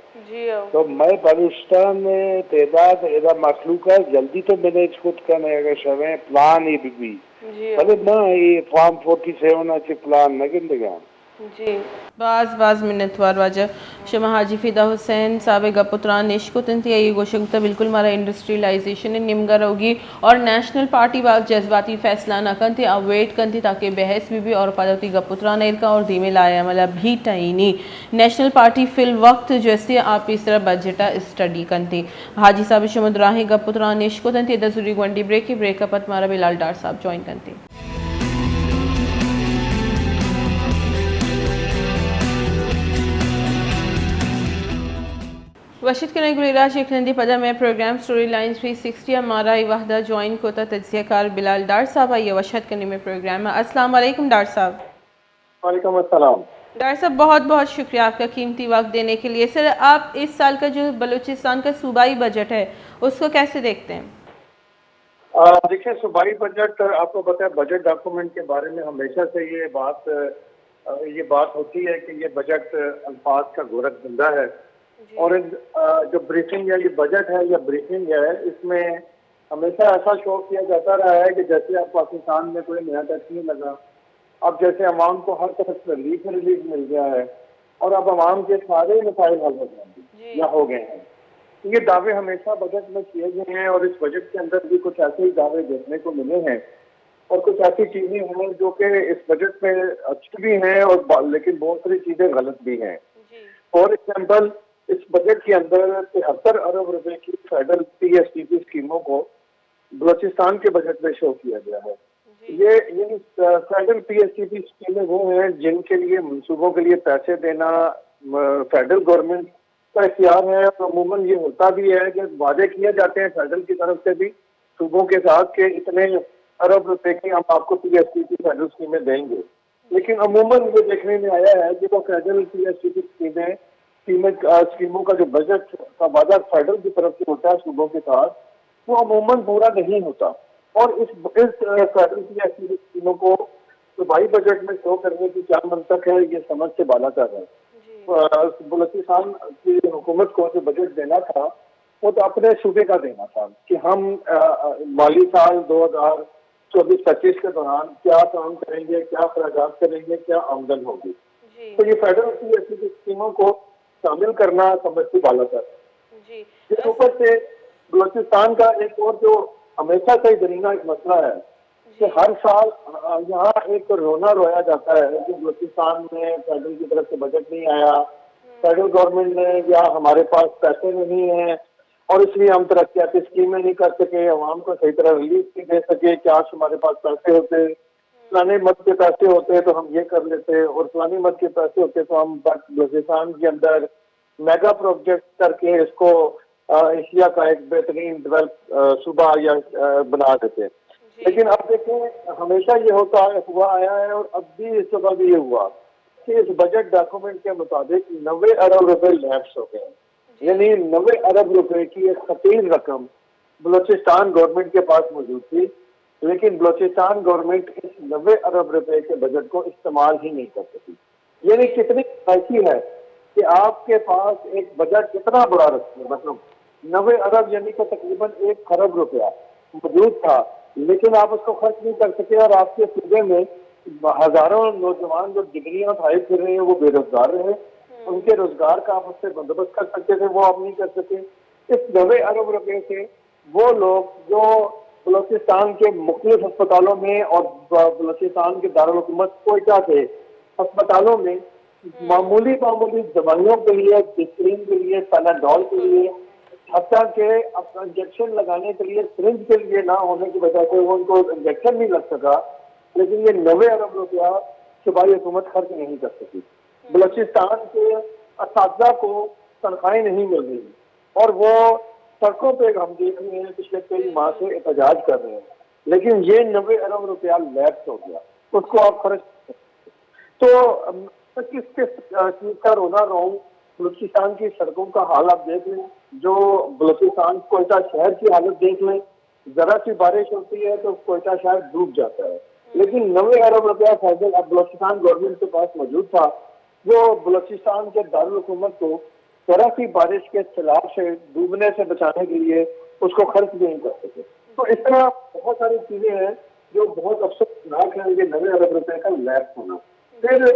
तो मैं बलूचिस्तान में तादाद इधर मखलूक है जल्दी तो मैनेज खुद करने अगर शवे प्लान ही भी अरे मैं ये फॉर्म 47 अच्छे प्लान नगिन देगा जी बाज मिन्नतवार वाजा शमा हाजी फिदा हुसैन साबिक पुत्रान निश्को तंती ये गोशगता बिल्कुल मारा इंडस्ट्रियलाइजेशन निमगा रहोगी और नेशनल पार्टी बाग जज्बाती फैसला न कंती अवेट कंती ताकि बहस भी और पदवती गपुत्रान का और धीमे लाया मतलब भी टाइनी नेशनल पार्टी फिल वक्त जैसे आप इस तरह बजटा स्टडी कंती हाजी साहब शमुद्राही गपुत्रान निश्को तंती दसूरी ग्वंडी ब्रेकअप मारा बिलाल डार साहब ज्वाइन कंती वशिद के गुलेरा शेख नंदी पदा में प्रोग्राम स्टोरी लाइन 360 हमारा वहदा ज्वाइन कोता तज्जियाकार बिलाल डार साहब आइए वशद करने में प्रोग्राम है। अस्सलाम वालेकुम डार साहब। वालेकुम अस्सलाम। डार साहब बहुत बहुत शुक्रिया आपका कीमती वक्त देने के लिए। सर आप इस साल का जो बलूचिस्तान का सूबाई बजट है उसको कैसे देखते हैं? देखिए सूबाई बजट आपको पता है बजट डॉक्यूमेंट के बारे में हमेशा से ये बात होती है कि ये बजट अल्फाज का गोरख धंधा है और जो ब्रीफिंग है ये बजट है या ब्रीफिंग है इसमें हमेशा ऐसा शो किया जाता रहा है कि जैसे अब पाकिस्तान में कोई नया टैक्स नहीं लगा, अब जैसे अवाम को हर तरफ से रिलीफ मिल गया है और अब अवाम के सारे मसाइल हल हो गए या हो गए हैं। ये दावे हमेशा बजट में किए गए हैं और इस बजट के अंदर भी कुछ ऐसे ही दावे देखने को मिले हैं और कुछ ऐसी चीजें हैं जो कि इस बजट में अच्छी भी हैं और लेकिन बहुत सारी चीजें गलत भी हैं। फॉर एग्जाम्पल इस बजट के अंदर 73 अरब रुपए की फेडरल PSTP स्कीमों को बलूचिस्तान के बजट में शो किया गया है। ये फेडरल PSTP स्कीमें वो हैं जिनके लिए मंसूबों के लिए पैसे देना फेडरल गवर्नमेंट का इख्तियार है और अमूमन ये होता भी है कि वादे किए जाते हैं फेडरल की तरफ से भी सूबों के साथ कि इतने अरब रुपए की हम आपको PSTP फेडरल स्कीमें देंगे, लेकिन अमूमन ये देखने में आया है कि वो फेडरल PSTP स्कीमों का जो बजट का वादा फेडरल की तरफ से होता है सूबों के साथ वो अमूमन पूरा नहीं होता और इस फेडरल PSTP स्कीमों को सूबाई बजट में शो करने की क्या मंतक है ये समझ से बाला कर रहा है। बलूचिस्तान की हुकूमत को जो बजट देना था वो तो अपने सूबे का देना था कि हम माली साल 2024-25 के दौरान क्या काम करेंगे, क्या अखराजात करेंगे, क्या आमदन होगी। तो ये फेडरल PSTP स्कीमों को शामिल करना समझ से बाला कर इस ऊपर से बलूचिस्तान का एक और जो हमेशा से दरीना एक मसला है कि हर साल यहाँ एक रोना रोया जाता है कि बलूचिस्तान में फेडरल की तरफ से बजट नहीं आया, फेडरल गवर्नमेंट ने या हमारे पास पैसे नहीं है और इसलिए हम तरक्याती स्कीमें नहीं कर सके, आवाम को सही तरह रिलीफ नहीं दे सके। क्या हमारे पास पैसे होते, फलाने मद के पैसे होते तो हम ये कर लेते, और फलाने मद के पैसे होते तो हम बलूचिस्तान के अंदर मेगा प्रोजेक्ट करके इसको एशिया का एक बेहतरीन डेवलप सूबा या बना देते। लेकिन अब देखें, हमेशा ये होता है, हुआ आया है, और अब भी इस वक्त भी ये हुआ कि इस बजट डॉक्यूमेंट के मुताबिक 90 अरब रुपए लैप्स हो गए। यानी 90 अरब रुपए की एक खतीर रकम बलूचिस्तान गवर्नमेंट के पास मौजूद थी, लेकिन बलूचिस्तान गवर्नमेंट इस 90 अरब रुपए के बजट को इस्तेमाल ही नहीं कर सकी। यानी कितनी ऐसी है कि आपके पास एक बजट इतना बड़ा रखते, मतलब 90 अरब यानी कि तकरीबन 1 खरब रुपया मौजूद था, लेकिन आप उसको खर्च नहीं कर सके, और आपके सूबे में हजारों नौजवान जो डिग्रियां उठाए फिर रहे हैं वो बेरोजगार रहे। उनके रोजगार का आप उससे बंदोबस्त कर सकते थे, वो आप नहीं कर सके। इस 90 अरब रुपए से वो लोग जो बलूचिस्तान के मुख्तलिफ अस्पतालों में और बलूचिस्तान के दारुल हुकूमत कोयटा के अस्पतालों में मामूली दवाइयों के लिए, डिस्प्रिन के लिए, पैनाडोल के लिए, हत्या के इंजेक्शन लगाने के लिए सिरिंज के लिए ना होने की वजह से वो उनको इंजेक्शन नहीं लग सका। लेकिन ये 90 अरब रुपया सूबाई हुकूमत खर्च नहीं कर सकी। बलूचिस्तान के असातिज़ा को तनख्वाहें नहीं मिल रही, और वो सड़कों पे हम देख रहे हैं पिछले कई माह से एहतजाज कर रहे हैं। लेकिन ये 90 अरब रुपया लैप्स हो गया, उसको आप खर्च तो किस चीज का रोना रहूं। बलूचिस्तान की सड़कों का हाल आप देख लें, जो बलूचिस्तान कोयटा शहर की हालत देख लें, जरा सी बारिश होती है तो कोयटा शहर डूब जाता है। लेकिन 90 अरब रुपया फैसल अब बलूचिस्तान गवर्नमेंट के पास मौजूद था, जो बलूचिस्तान के दारुल हुकूमत को जरा सी बारिश के सैलाब से डूबने से बचाने के लिए उसको खर्च भी नहीं कर सके। तो इस तरह बहुत सारी चीजें हैं जो बहुत अफसोसनाक है, ये 90 अरब रुपए का लैप्स होना। फिर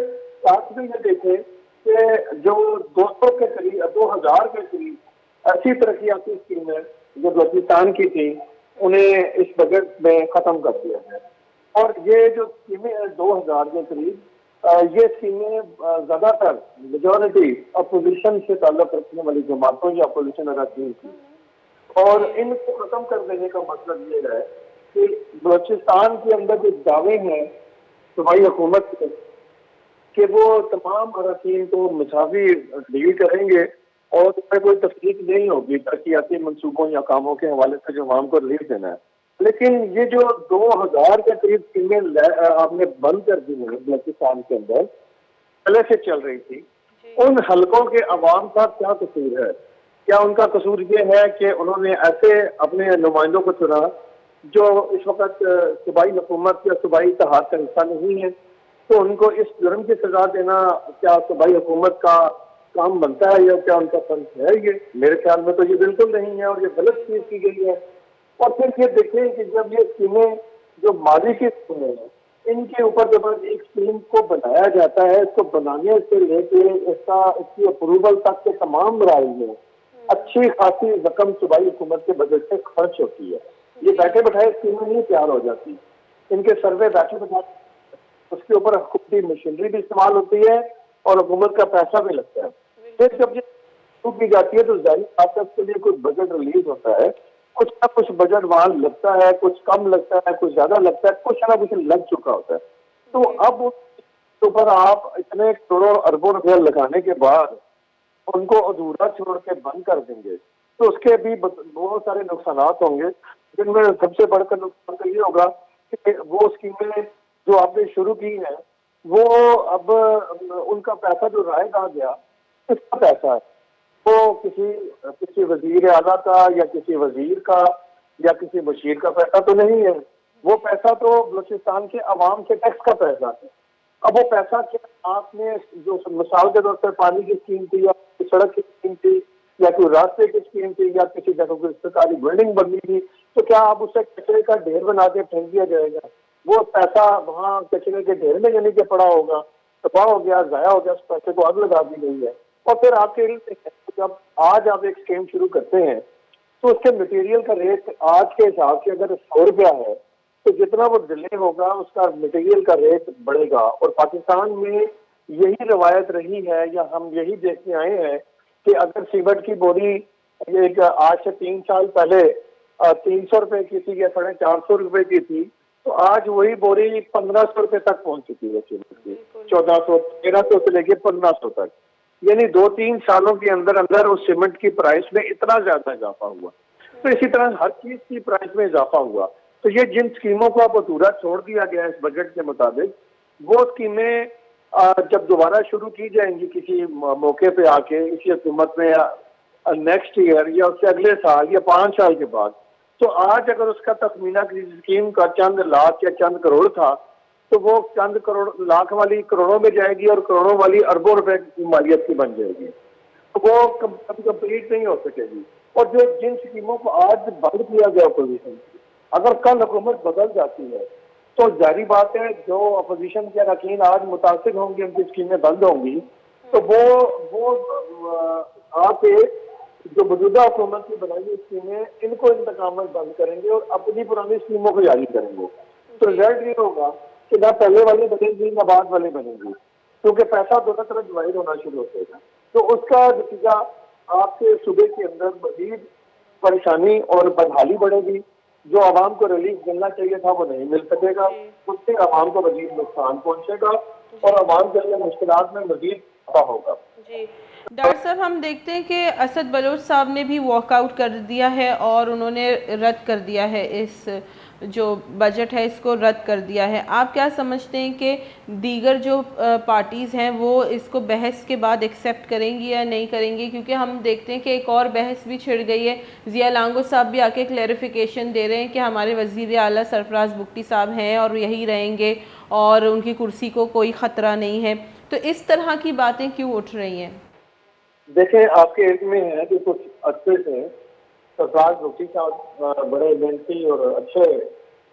साथ में ये देखें कि जो 200 के करीब 2000 के करीब ऐसी तरक्याती स्कीमें जो बलूचिस्तान की थी, उन्हें इस बजट में खत्म कर दिया है। और ये जो स्कीमें हैं 2000 के करीब, ये स्कीमें ज्यादातर मेजोरिटी अपोजिशन से ताल्लुक रखने वाली जमातों या अपोजिशन अराकीन की, और इनको खत्म कर देने का मतलब ये है कि बलूचिस्तान के अंदर जो दावे हैं सूबाई हुकूमत के कि वो तमाम अराकीन को मसावी डील करेंगे और उसमें कोई तफरीक नहीं होगी तरक्याती मनसूबों या कामों के हवाले से जो अवाम को रिलीफ देना है। लेकिन ये जो 2000 के करीब स्कीमें आपने बंद कर दी है बलूचिस्तान के अंदर, पहले से चल रही थी, उन हलकों के अवाम का क्या कसूर है? क्या उनका कसूर ये है कि उन्होंने ऐसे अपने नुमाइंदों को चुना जो इस वक्त सूबाई हुकूमत या सूबाई इत्तेहाद का हिस्सा नहीं है, तो उनको इस जुर्म की सजा देना क्या सूबाई हुकूमत का काम बनता है या क्या उनका फर्ज है? ये मेरे ख्याल में तो ये बिल्कुल नहीं है और ये गलत चीज की गई है। और फिर ये देखें कि जब ये स्कीमें जो माजी की स्कीमें हैं, इनके ऊपर जब एक स्कीम को बनाया जाता है, इसको बनाने से लेके इसकी अप्रूवल तक के तमाम मराहल में अच्छी खासी रकम सूबाई हुकूमत के बजट से खर्च होती है। ये बैठे बैठाए स्कीमें नहीं तैयार हो जाती, इनके सर्वे बैठे बैठाए, उसके ऊपर हुकूमती मशीनरी भी इस्तेमाल होती है और हुकूमत का पैसा भी लगता है। फिर जब ये शुरू की जाती है तो जाहिर आपका उसके लिए कुछ बजट रिलीज होता है, कुछ ना कुछ बजट वहां लगता है, कुछ कम लगता है, कुछ ज्यादा लगता है, कुछ ना कुछ लग चुका होता है। तो अब उसके ऊपर आप इतने करोड़ों अरबों रुपया लगाने के बाद उनको अधूरा छोड़ के बंद कर देंगे तो उसके भी बहुत सारे नुकसान होंगे, जिनमें सबसे बढ़कर नुकसान तो ये होगा कि वो स्कीमें जो आपने शुरू की है वो अब उनका पैसा जो रायद आ गया, किसका पैसा है? वो किसी वजीर आला का या किसी वजीर का या किसी मुशीर का पैसा तो नहीं है, वो पैसा तो बलूचिस्तान के अवाम के टैक्स का पैसा है। अब वो पैसा क्या आपने जो मिसाल के तौर पर पानी की स्कीम थी या सड़क की स्कीम थी या कोई रास्ते की स्कीम थी या किसी जगह कोई सरकारी बिल्डिंग बननी थी, तो क्या आप उसे कचरे का ढेर बना के फेंक दिया जाएगा? वो पैसा वहाँ कचरे के ढेर में यानी कि पड़ा होगा, तबाह हो गया, जाया हो गया, उस पैसे को आग लगा दी गई है। और फिर आपके जब आज आप एक स्कीम शुरू करते हैं तो उसके मटेरियल का रेट आज के हिसाब से अगर 100 रुपया है तो जितना वो डिले होगा उसका मटेरियल का रेट बढ़ेगा। और पाकिस्तान में यही रवायत रही है या हम यही देखते आए हैं कि अगर सीमेंट की बोरी ये एक आज से 3 साल पहले 300 रुपए की थी या 450 रुपए की थी, तो आज वही बोरी 1500 रुपए तक पहुंच चुकी है सीमेंट की। 1400 1300 से लेके 1500 तक, यानी 2-3 सालों के अंदर अंदर उस सीमेंट की प्राइस में इतना ज्यादा इजाफा हुआ। तो इसी तरह हर चीज की प्राइस में इजाफा हुआ। तो ये जिन स्कीमों को अब अधूरा छोड़ दिया गया है इस बजट के मुताबिक, वो स्कीमें जब दोबारा शुरू की जाएंगी किसी मौके पे आके इसी हुकूमत में, या नेक्स्ट ईयर या उससे अगले साल या 5 साल के बाद, तो आज अगर उसका तखमीना किसी स्कीम का चंद लाख या चंद करोड़ था, तो वो चंद करोड़ लाख वाली करोड़ों में जाएगी और करोड़ों वाली अरबों रुपए की मालियत की बन जाएगी। तो वो कभी कंप्लीट नहीं हो सकेगी। और जो जिन स्कीमों को आज बंद किया गया अपोजिशन की, अगर कल हुकूमत बदल जाती है तो जारी बात है जो अपोजिशन के अरकान आज मुतासिर होंगे, उनकी स्कीमें बंद होंगी, तो वो आके जो मौजूदा हुकूमत की बनाई हुई स्कीमें इनको इंतकाम बंद करेंगे और अपनी पुरानी स्कीमों को जारी करेंगे। तो रिजल्ट ये होगा कि ना पहले वाले बनेंगी ना बाद वाले बनेंगी, क्योंकि पैसा दोनों तरफ डिवाइड होना शुरू हो जाएगा। तो उसका नतीजा आपके सूबे के अंदर मजीद परेशानी और बदहाली बढ़ेगी। जो आवाम को रिलीफ मिलना चाहिए था वो नहीं मिल सकेगा, उससे आवाम को मजीद नुकसान पहुंचेगा और आवाम के लिए मुश्किलात में मजीद इजाफा होगा। जी डॉक्टर साहब, हम देखते हैं कि असद बलोच साहब ने भी वॉकआउट कर दिया है और उन्होंने रद्द कर दिया है, इस जो बजट है इसको रद्द कर दिया है। आप क्या समझते हैं कि दीगर जो पार्टीज़ हैं वो इसको बहस के बाद एक्सेप्ट करेंगी या नहीं करेंगी? क्योंकि हम देखते हैं कि एक और बहस भी छिड़ गई है। ज़िया लांगो साहब भी आके क्लैरिफिकेशन दे रहे हैं कि हमारे वज़ीर आला सरफराज बुगटी साहब हैं और यही रहेंगे और उनकी कुर्सी को कोई ख़तरा नहीं है। तो इस तरह की बातें क्यों उठ रही हैं? देखें, आपके इल्म में है कि कुछ अच्छे से सरफराज बुगटी साहब बड़े मेहनती और अच्छे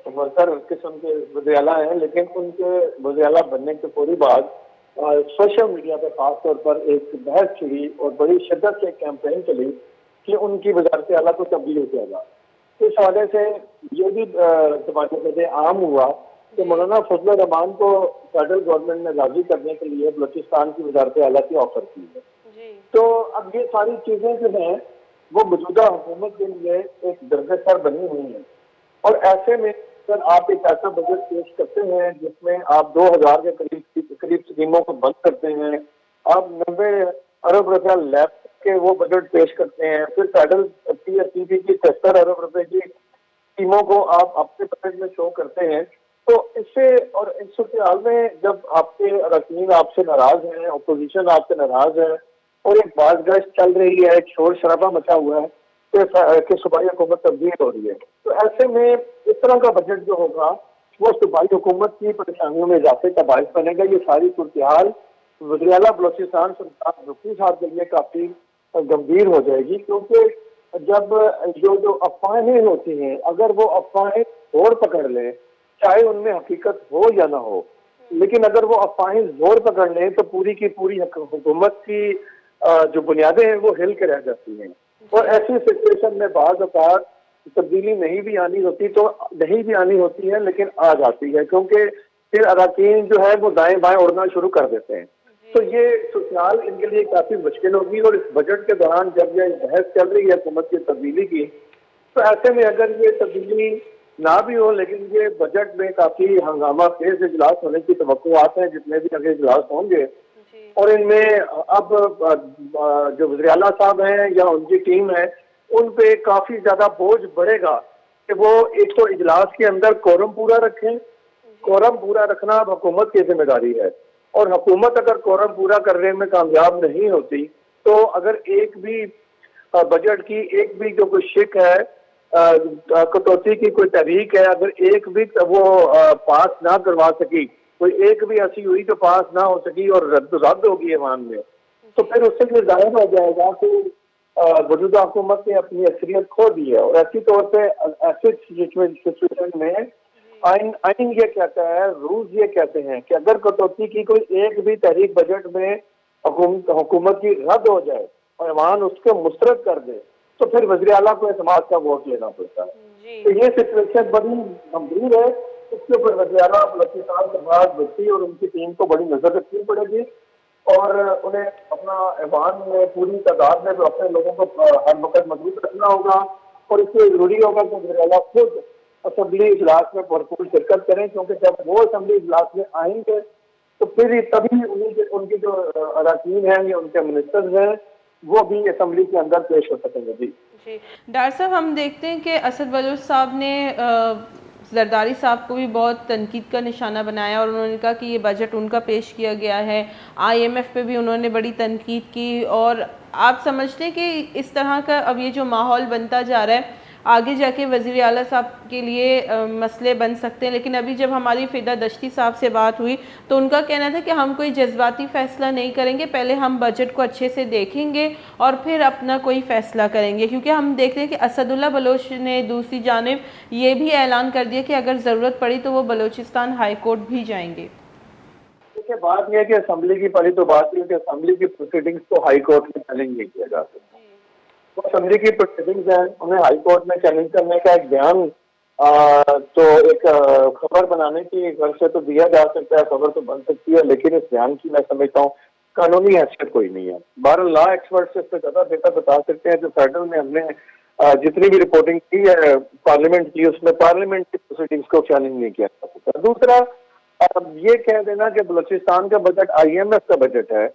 वर्कर किस्म के वज़ीर-ए-आला हैं, लेकिन उनके वज़ीर-ए-आला बनने के पूरी बाद सोशल मीडिया पर खास तौर पर एक बहस छिड़ी और बड़ी शिद्दत से कैंपेन चली कि उनकी वज़ारत आला को तब्दील किया जाए। इस हवाले से ये भी ज़माने आम हुआ कि मौलाना फजल रहमान को फेडरल गवर्नमेंट ने राजी करने के लिए बलूचिस्तान की वज़ारत आला की ऑफर की है। तो अब ये सारी चीजें जो हैं वो मौजूदा हुकूमत के लिए एक दरगसर बनी हुई है। और ऐसे में अगर आप एक ऐसा बजट पेश करते हैं जिसमें आप 2000 के करीब स्कीमों को बंद करते हैं, आप 90 अरब रुपया लेफ्ट के वो बजट पेश करते हैं, फिर फेडरल पीएसपी की 73 अरब रुपए की स्कीमों को आप अपने बजट में शो करते हैं, तो इससे और इस सूरत में जब आपके अरकान आपसे नाराज हैं, अपोजिशन आपसे नाराज है और एक बाज़गश्त चल रही है, एक शोर शराबा मचा हुआ है कि सूबाई हुकूमत तब्दील हो रही है, तो ऐसे में इस तरह का बजट जो होगा वो सूबाई हुकूमत की परेशानियों में इजाफे का बायस बनेगा। ये सारी सूरत वज़ीर आला बलूचिस्तान सरफराज बुगटी साहब के लिए काफी गंभीर हो जाएगी, क्योंकि जब जो अफवाहें होती हैं, अगर वो अफवाहें जोर पकड़ लें, चाहे उनमें हकीकत हो या ना हो, लेकिन अगर वो अफवाहें जोर पकड़ लें तो पूरी की पूरी हुकूमत की जो बुनियादें हैं वो हिल के रह जाती हैं। और ऐसी सिचुएशन में बाज़ औक़ात तब्दीली नहीं भी आनी होती है, लेकिन आ जाती है, क्योंकि फिर अरकान जो है वो दाएं बाएं उड़ना शुरू कर देते हैं। तो ये ससुराल इनके लिए काफी मुश्किल होगी। और इस बजट के दौरान जब ये बहस चल रही है हुकूमत की तब्दीली की, तो ऐसे में अगर ये तब्दीली ना भी हो, लेकिन ये बजट में काफी हंगामा खेज इजलास होने की तवक्कुआत है, जितने भी आगे इजलास होंगे। और इनमें अब जो वज़ीर आला साहब हैं या उनकी टीम है, उन पे काफी ज्यादा बोझ बढ़ेगा कि वो एक तो इजलास के अंदर कोरम पूरा रखें। कोरम पूरा रखना अब हुकूमत की जिम्मेदारी है, और हुकूमत अगर कोरम पूरा करने में कामयाब नहीं होती, तो अगर एक भी बजट की एक भी जो कोई शिक है, कटौती की कोई तहरीक है, अगर एक भी वो पास ना करवा सकी, कोई एक भी ऐसी हुई जो पास ना हो सकी और रद्द होगी ईमान में, तो फिर उससे ये जाहिर हो जाएगा कि मौजूदा हुकूमत ने अपनी असलियत खो दी है। और ऐसी तौर पे ऐसे सिचुएशन में आइन ये कहता है, रूल्स ये कहते हैं कि अगर कटौती की कोई एक भी तहरीक बजट में हुकूमत की रद्द हो जाए और ईमान उसको मुस्तरद कर दे, तो फिर वज़ीर आला को समाज का वोट लेना पड़ता है। तो ये सिचुएशन बड़ी गंभीर है, इसके ऊपर वज़ीर आला बलूचिस्तान सरफराज बुगटी और उनकी टीम को बड़ी नजर रखनी पड़ेगी। और उन्हें अपना ऐवान में पूरी तादाद में अपने लोगों को हर वक्त मजबूत रखना होगा। और इसलिए जरूरी होगा कि वज़ीर-ए-आला खुद असेंबली इजलास में भरपूर शिरकत करें, क्योंकि जब वो असेंबली इजलास में आएंगे तो फिर तभी उनकी जो अराकीन हैं या उनके मिनिस्टर्स हैं वो भी असेंबली के अंदर पेश हो सकेंगे। जी जी डॉक्टर साहब, हम देखते हैं कि असद बलोच साहब ने जरदारी साहब को भी बहुत तनकीद का निशाना बनाया और उन्होंने कहा कि ये बजट उनका पेश किया गया है। आईएमएफ पे भी उन्होंने बड़ी तनकीद की। और आप समझते हैं कि इस तरह का अब ये जो माहौल बनता जा रहा है आगे जाके वज़ीर आला साहब के लिए मसले बन सकते हैं। लेकिन अभी जब हमारी फ़िदा दश्ती साहब से बात हुई तो उनका कहना था कि हम कोई जज्बाती फ़ैसला नहीं करेंगे, पहले हम बजट को अच्छे से देखेंगे और फिर अपना कोई फ़ैसला करेंगे। क्योंकि हम देख रहे हैं कि असदुल्ला बलोच ने दूसरी जानिब ये भी ऐलान कर दिया कि अगर ज़रूरत पड़ी तो वो बलोचिस्तान हाई कोर्ट भी जाएंगे। देखिए, बात यह है कि असेंबली की पहली तो बात यह है कि असेंबली की प्रोसीडिंग्स को हाई कोर्ट में चैलेंज नहीं किया जा सकता। तो असेंबली की प्रोसीडिंग्स हैं, उन्हें हाई कोर्ट में चैलेंज करने का एक बयान तो एक खबर बनाने की गर्ज से तो दिया जा सकता है, खबर तो बन सकती है, लेकिन इस बयान की मैं समझता हूँ कानूनी हैसियत कोई नहीं है। बहरहाल लॉ एक्सपर्ट से इससे ज्यादा बेहतर बता सकते हैं। जो फेडरल में हमने जितनी भी रिपोर्टिंग की है पार्लियामेंट की, उसमें पार्लियामेंट की प्रोसीडिंग्स को चैलेंज नहीं किया जा सकता। दूसरा, ये कह देना कि बलूचिस्तान का बजट आईएमएफ का बजट है,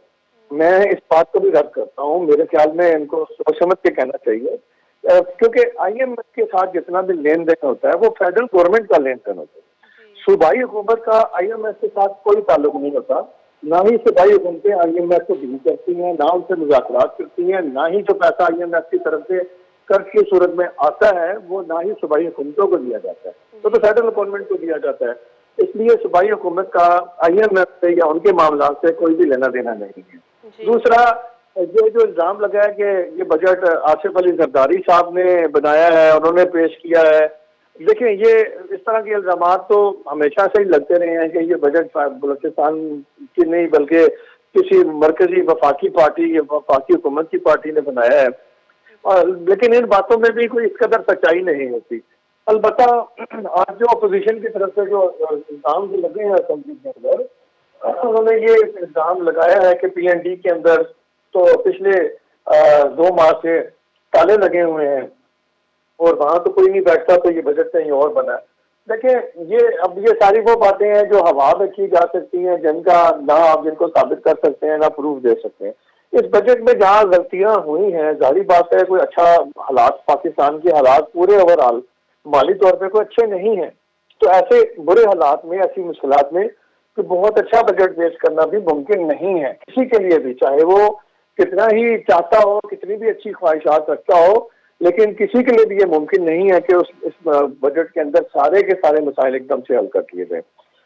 मैं इस बात को भी रद्द करता हूँ। मेरे ख्याल में इनको सोच समझ के कहना चाहिए, क्योंकि आईएमएफ के साथ जितना भी लेन देन होता है वो फेडरल गवर्नमेंट का लेन देन होता है। सूबाई हुकूमत का आईएमएफ के साथ कोई ताल्लुक नहीं होता। ना ही सूबाई हुकूमतें आईएमएफ को डील करती हैं, ना उनसे मुज़ाकरात करती हैं, ना ही जो पैसा आईएमएफ की तरफ से कर्ज की सूरत में आता है वो ना ही सूबाई हुकूमतों को दिया जाता है, तो फेडरल गवर्नमेंट को दिया जाता है। इसलिए सूबाई हुकूमत का आईएमएफ से या उनके मामला से कोई भी लेना देना नहीं है। दूसरा, ये जो इल्जाम लगा है कि ये बजट आसिफ अली जरदारी साहब ने बनाया है, उन्होंने पेश किया है, देखिए ये इस तरह के इल्जाम तो हमेशा से ही लगते रहे हैं कि ये बजट बलूचिस्तान की नहीं बल्कि किसी मरकजी वफाकी पार्टी या वफाकी हुकूमत की पार्टी ने बनाया है। लेकिन इन बातों में भी कोई इस कदर सच्चाई नहीं होती। अलबत्ता आज जो अपोजिशन की तरफ से जो इल्जाम जो लगे हैं असेंबली के अंदर, उन्होंने ये इल्जाम लगाया है कि पीएनडी के अंदर तो पिछले 2 माह से ताले लगे हुए हैं और वहां तो कोई नहीं बैठता, तो ये बजट कहीं और बना है। देखिए, ये सारी वो बातें हैं जो हवा में की जा सकती हैं, जिनका ना आप जिनको साबित कर सकते हैं ना प्रूफ दे सकते हैं। इस बजट में जहाँ गलतियां हुई हैं, जाहिर बात है कोई अच्छा हालात, पाकिस्तान के हालात पूरे ओवरऑल माली तौर पे कोई अच्छे नहीं है। तो ऐसे बुरे हालात में, ऐसी मुश्किलात में तो बहुत अच्छा बजट पेश करना भी मुमकिन नहीं है किसी के लिए भी, चाहे वो कितना ही चाहता हो, कितनी भी अच्छी ख्वाहिशात रखता हो, लेकिन किसी के लिए भी ये मुमकिन नहीं है कि इस बजट के अंदर सारे के सारे मसाइल एकदम से हल कर दिए जाए।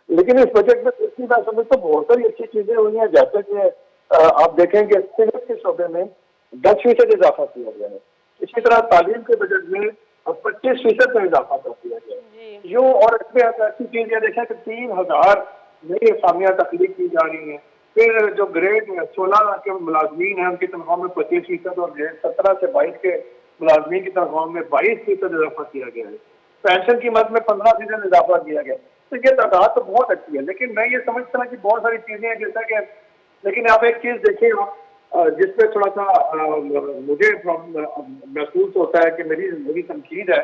लेकिन इस बजट में दूसरी बात समझ तो बहुत सारी अच्छी चीजें हुई हैं, जैसे कि आप देखेंगे सिविल के शोबे में 10% इजाफा किया गया है। इसी तरह तालीम के बजट में 25% का इजाफा कर दिया गया है। यूँ और इसमें अच्छी चीज ये देखें कि 3000 नई असामियाँ तख्लीक की जा रही हैं। फिर जो ग्रेड 16 के मुलाजमीन हैं उनकी तनख्वाह में 25% और ग्रेड 17 से 22 के मुलाजमीन की तनख्वाह में 22% इजाफा किया गया है। पेंशन की मद में 15% इजाफा किया गया। तो ये तादाद तो बहुत अच्छी है, लेकिन मैं ये समझता हूँ कि बहुत सारी चीजें हैं जैसा कि, लेकिन आप एक चीज देखिए जिसपे थोड़ा सा मुझे महसूस होता है कि मेरी तनकीद है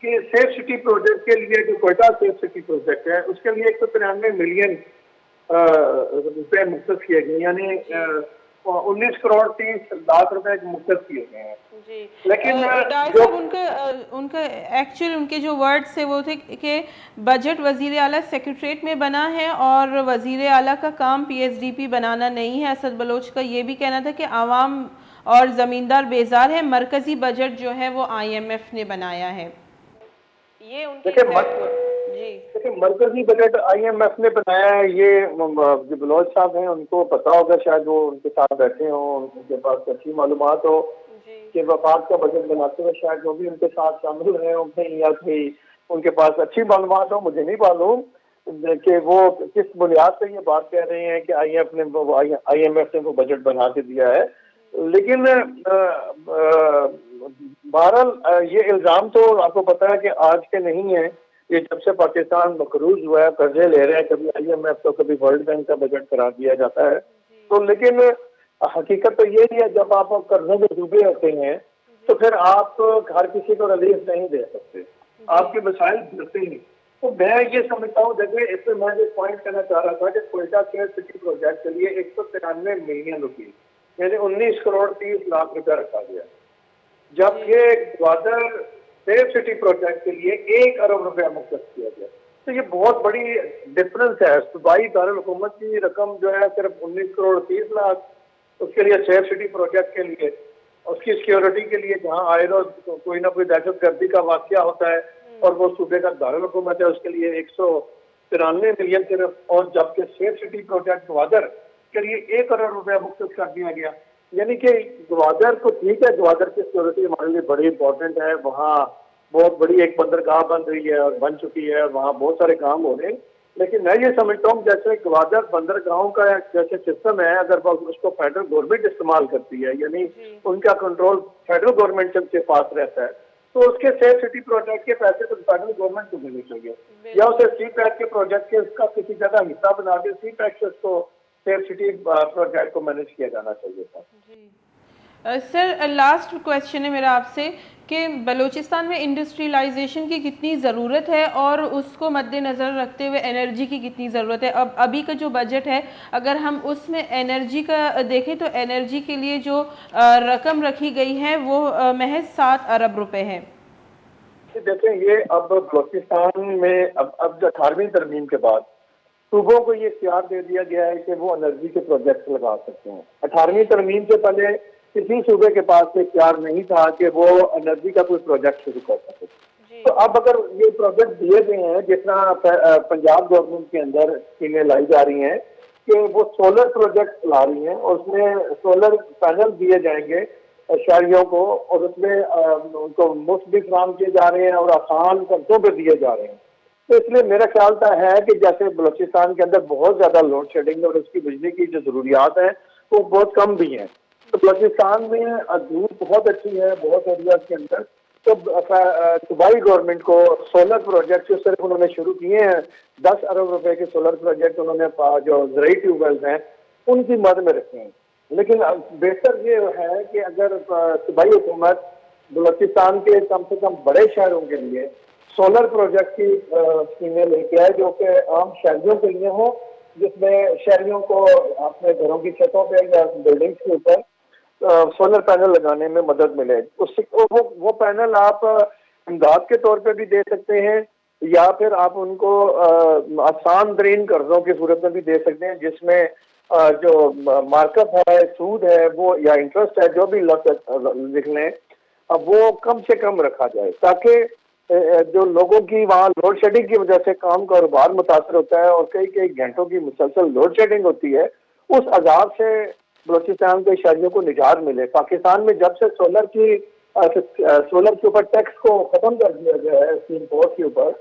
कि सेफ सिटी प्रोजेक्ट के लिए जो कोयटा सेफ सिटी प्रोजेक्ट है उसके लिए 193 मिलियन रुपए मुख्तस किए गए, यानी 19 करोड़ 30 लाख रुपए मुख्तस किए गए हैं। लेकिन डॉक्टर साहब उनका एक्चुअल उनके जो वर्ड्स थे वो थे कि बजट वजीर आला सेक्रेटरीट में बना है और वजीर आला का काम पीएसडीपी बनाना नहीं है। असद बलोच का ये भी कहना था कि आवाम और ज़मींदार बेजार है, मरकजी बजट जो है वो आईएमएफ ने बनाया है। ये उनके देखिए मरकजी बजट आईएमएफ ने बनाया है, ये जो बलोच साहब हैं उनको पता होगा, शायद वो उनके साथ बैठे हों, उनके पास अच्छी मालूमात हो कि वफाक का बजट बनाते हुए शायद वो भी उनके साथ शामिल रहे होंगे या फिर उनके पास अच्छी मालूमात हो। मुझे नहीं मालूम कि वो किस बुनियाद पे ये बात कह रहे हैं कि आईएमएफ ने वो बजट बना के दिया है। लेकिन बहरहाल ये इल्जाम तो आपको पता है कि आज के नहीं है, ये जब से पाकिस्तान मकरूज हुआ है, कर्जे ले रहे हैं, कभी आईएमएफ तो कभी वर्ल्ड बैंक का बजट करा दिया जाता है। तो लेकिन हकीकत तो यही है, जब आप कर्जों में डूबे होते हैं तो फिर आप हर किसी को रिलीफ नहीं दे सकते, आपके मसाइल गिरते नहीं। तो मैं ये समझता हूँ, देखिए इसमें मैं जो पॉइंट करना चाह रहा था कि कोयटा केयर सिटी प्रोजेक्ट के लिए 193 मिलियन रुपये यानी 19 करोड़ 30 लाख रुपया रखा गया, जबकि ग्वादर सेफ सिटी प्रोजेक्ट के लिए 1 अरब रुपया मुख्तस किया गया। तो ये बहुत बड़ी डिफरेंस है। सूबाई दारुल हुकूमत की रकम जो है सिर्फ 19 करोड़ 30 लाख, उसके लिए सेफ सिटी प्रोजेक्ट के लिए, उसकी सिक्योरिटी के लिए जहाँ आए रोज कोई ना कोई दहशतगर्दी का वाकया होता है और वो सूबे का दारुल हुकूमत है, उसके लिए 193 मिलियन सिर्फ, और जबकि सेफ सिटी प्रोजेक्ट ग्वादर के लिए 1 करोड़ रुपया मुख्तस कर दिया गया। यानी कि ग्वादर को ठीक है, ग्वादर की सिक्योरिटी हमारे लिए बड़ी इंपॉर्टेंट है, वहाँ बहुत बड़ी एक बंदरगाह बन रही है और बन चुकी है, वहाँ बहुत सारे काम हो रहे हैं। लेकिन मैं ये समझता हूँ जैसे ग्वादर बंदरगाहों का जैसे सिस्टम है, अगर उसको फेडरल गवर्नमेंट इस्तेमाल करती है, यानी उनका कंट्रोल फेडरल गवर्नमेंट से पास रहता है, तो उसके सेफ सिटी प्रोजेक्ट के पैसे तो फेडरल गवर्नमेंट को मिलने चाहिए, या उसे सी पैक के प्रोजेक्ट के उसका किसी जगह हिस्सा बना के सी पैक से उसको सेफ सिटी प्रोजेक्ट को मैनेज किया जाना चाहिए था। सर लास्ट क्वेश्चन है मेरा आपसे कि बलूचिस्तान में इंडस्ट्रियलाइजेशन की कितनी ज़रूरत है और उसको मद्देनज़र रखते हुए एनर्जी की कितनी ज़रूरत है। अब अभी का जो बजट है, अगर हम उसमें एनर्जी का देखें तो एनर्जी के लिए जो रकम रखी गई है वो महज 7 अरब रुपए है। देखें, ये अब बलूचिस्तान में अब 18वीं तरमीम के बाद सूबों को ये इख्तियार दे दिया गया है कि वो एनर्जी के प्रोजेक्ट लगा सकते हैं। 18वीं तरमीम से पहले किसी सूबे के पास इख्तियार नहीं था कि वो एनर्जी का कोई प्रोजेक्ट शुरू कर सके। तो अब अगर ये प्रोजेक्ट दिए गए हैं, जितना पंजाब गवर्नमेंट के अंदर स्कीमें लाई जा रही हैं कि वो सोलर प्रोजेक्ट ला रही हैं और उसमें सोलर पैनल दिए जाएंगे शहरियों को, और उसमें उनको मुफ्त भी फराहम किए जा रहे हैं और आसान कर्जों पर दिए जा रहे हैं। तो इसलिए मेरा ख्याल था है कि जैसे बलूचिस्तान के अंदर बहुत ज्यादा लोड शेडिंग और उसकी बिजली की जो जरूरियात है वो बहुत कम भी हैं, तो बलूचिस्तान में धूप बहुत अच्छी है बहुत एरियाज के अंदर। तो सूबाई गवर्नमेंट को सोलर प्रोजेक्ट जो सिर्फ उन्होंने शुरू किए हैं, 10 अरब रुपए के सोलर प्रोजेक्ट उन्होंने जो ज़राई ट्यूबवेल्स हैं उनकी मद में रखे हैं। लेकिन बेहतर ये है कि अगर सूबाई हुकूमत बलूचिस्तान के कम से कम बड़े शहरों के लिए सोलर प्रोजेक्ट की स्कीमें लेके आए जो कि आम शहरियों के लिए हो, जिसमें शहरियों को अपने घरों की छतों पे या बिल्डिंग्स के ऊपर सोलर पैनल लगाने में मदद मिले। उससे वो पैनल आप इमदाद के तौर पे भी दे सकते हैं, या फिर आप उनको आसान तरीन कर्जों की सूरत में भी दे सकते हैं, जिसमें जो मार्कअप है, सूद है, वो या इंटरेस्ट है, जो भी लिख लें, अब वो कम से कम रखा जाए, ताकि जो लोगों की वहाँ लोड शेडिंग की वजह से काम कारोबार मुतासर होता है और कई कई घंटों की मुसलसल लोड शेडिंग होती है, उस अजाब से बलूचिस्तान के शहरियों को निजात मिले। पाकिस्तान में जब से सोलर के ऊपर टैक्स को खत्म कर दिया गया है इम्पोर्ट के ऊपर,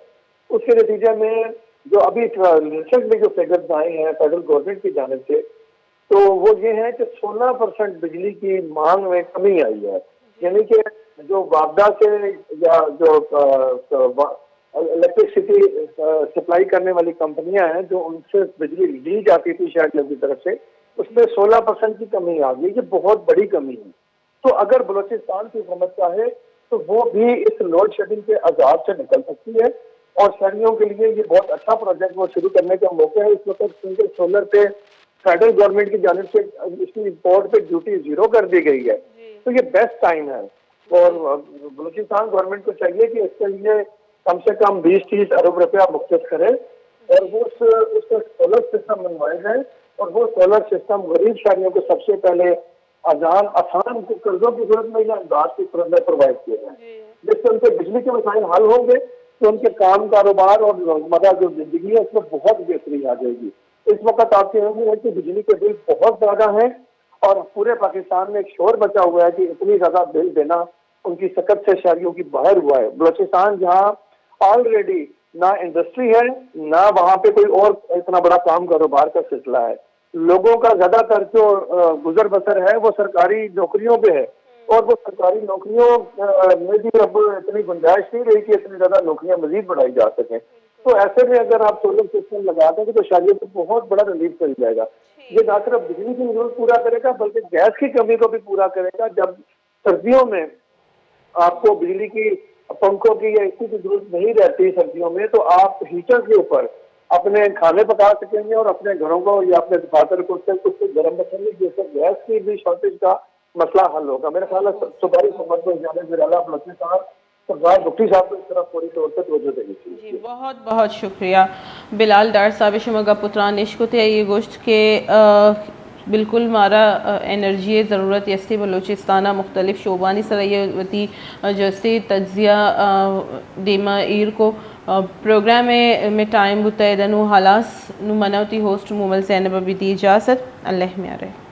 उसके नतीजे में जो अभी रिसेंट में जो फिगर्स आए हैं फेडरल गवर्नमेंट की जानिब से, तो वो ये है कि 16% बिजली की मांग में कमी आई है। यानी कि जो वापदा से या जो इलेक्ट्रिसिटी सप्लाई करने वाली कंपनियां हैं जो उनसे बिजली ली जाती थी शहर की तरफ से, उसमें 16% की कमी आ गई। ये बहुत बड़ी कमी है। तो अगर बलूचिस्तान की हुकूमत चाहे तो वो भी इस लोड शेडिंग के अजाब से निकल सकती है, और शहरियों के लिए ये बहुत अच्छा प्रोजेक्ट वो शुरू करने का मौका है। इस वक्त क्योंकि सोलर पे फेडरल गवर्नमेंट की जानिब से इसकी इम्पोर्ट पे ड्यूटी 0 कर दी गई है, तो ये बेस्ट टाइम है। और बलूचिस्तान गवर्नमेंट को चाहिए कि इसके लिए कम से कम 20-30 अरब रुपया मुख्तस करे और वो उसका सोलर सिस्टम बनवाए जाए, और वो सोलर सिस्टम गरीब शहरियों को सबसे पहले आसान कर्जों की सूरत में या इमदाद की सूरत में प्रोवाइड किए जाए, जिससे उनके बिजली के मसाइल हल होंगे, तो उनके काम कारोबार और रोजमर्रा जो जिंदगी है उसमें बहुत बेहतरी आ जाएगी। इस वक्त आपके है कि बिजली के बिल बहुत ज्यादा हैं और पूरे पाकिस्तान में एक शोर बचा हुआ है कि इतनी ज्यादा बिल देना उनकी सकत से शहरियों की बाहर हुआ है। बलूचिस्तान जहाँ ऑलरेडी ना इंडस्ट्री है, ना वहाँ पे कोई और इतना बड़ा काम कारोबार का सिलसिला है, लोगों का ज्यादातर जो गुजर बसर है वो सरकारी नौकरियों पे है, और वो सरकारी नौकरियों में भी अब इतनी गुंजाइश नहीं रही कि इतनी ज्यादा नौकरियां मजीद बढ़ाई जा सकें। तो ऐसे में अगर आप सोलर सिस्टम लगा देंगे तो शहरियों को बहुत बड़ा रिलीफ मिल जाएगा। ये ना सिर्फ बिजली की जरूरत पूरा करेगा बल्कि गैस की कमी को भी पूरा करेगा। जब सर्दियों में आपको बिजली की, पंखों की या एसी की जरूरत नहीं रहती सर्दियों में, तो आप हीटर के ऊपर अपने खाने पका सकेंगे और अपने घरों को या अपने दफातर को कुछ गर्म रखेंगे, जिससे गैस की भी शॉर्टेज का मसला हल होगा। मेरा ख्याल है सूबाई हुकूमत को जाने से आला मुलज़्ज़िम साहब, सरदार भुट्टी साहब को इस तरफ पूरी तौर पर तवज्जो देनी चाहिए। जी बहुत बहुत शुक्रिया बिलाल डार साहब शुमगा पुत्रान निश्कुत है ये गोश्त के बिल्कुल मारा एनर्जी ज़रूरत यस्ती बलोचिस्ताना मुख्तलिफ शोबानी सरयती जस्ती तज्जिया दीमा ईर को प्रोग्राम में टाइम बुतैदनु हालास नु मनवती होस्ट मुमल ज़ैनब अभी दी इजाज़त अल्लाह में आ रहे।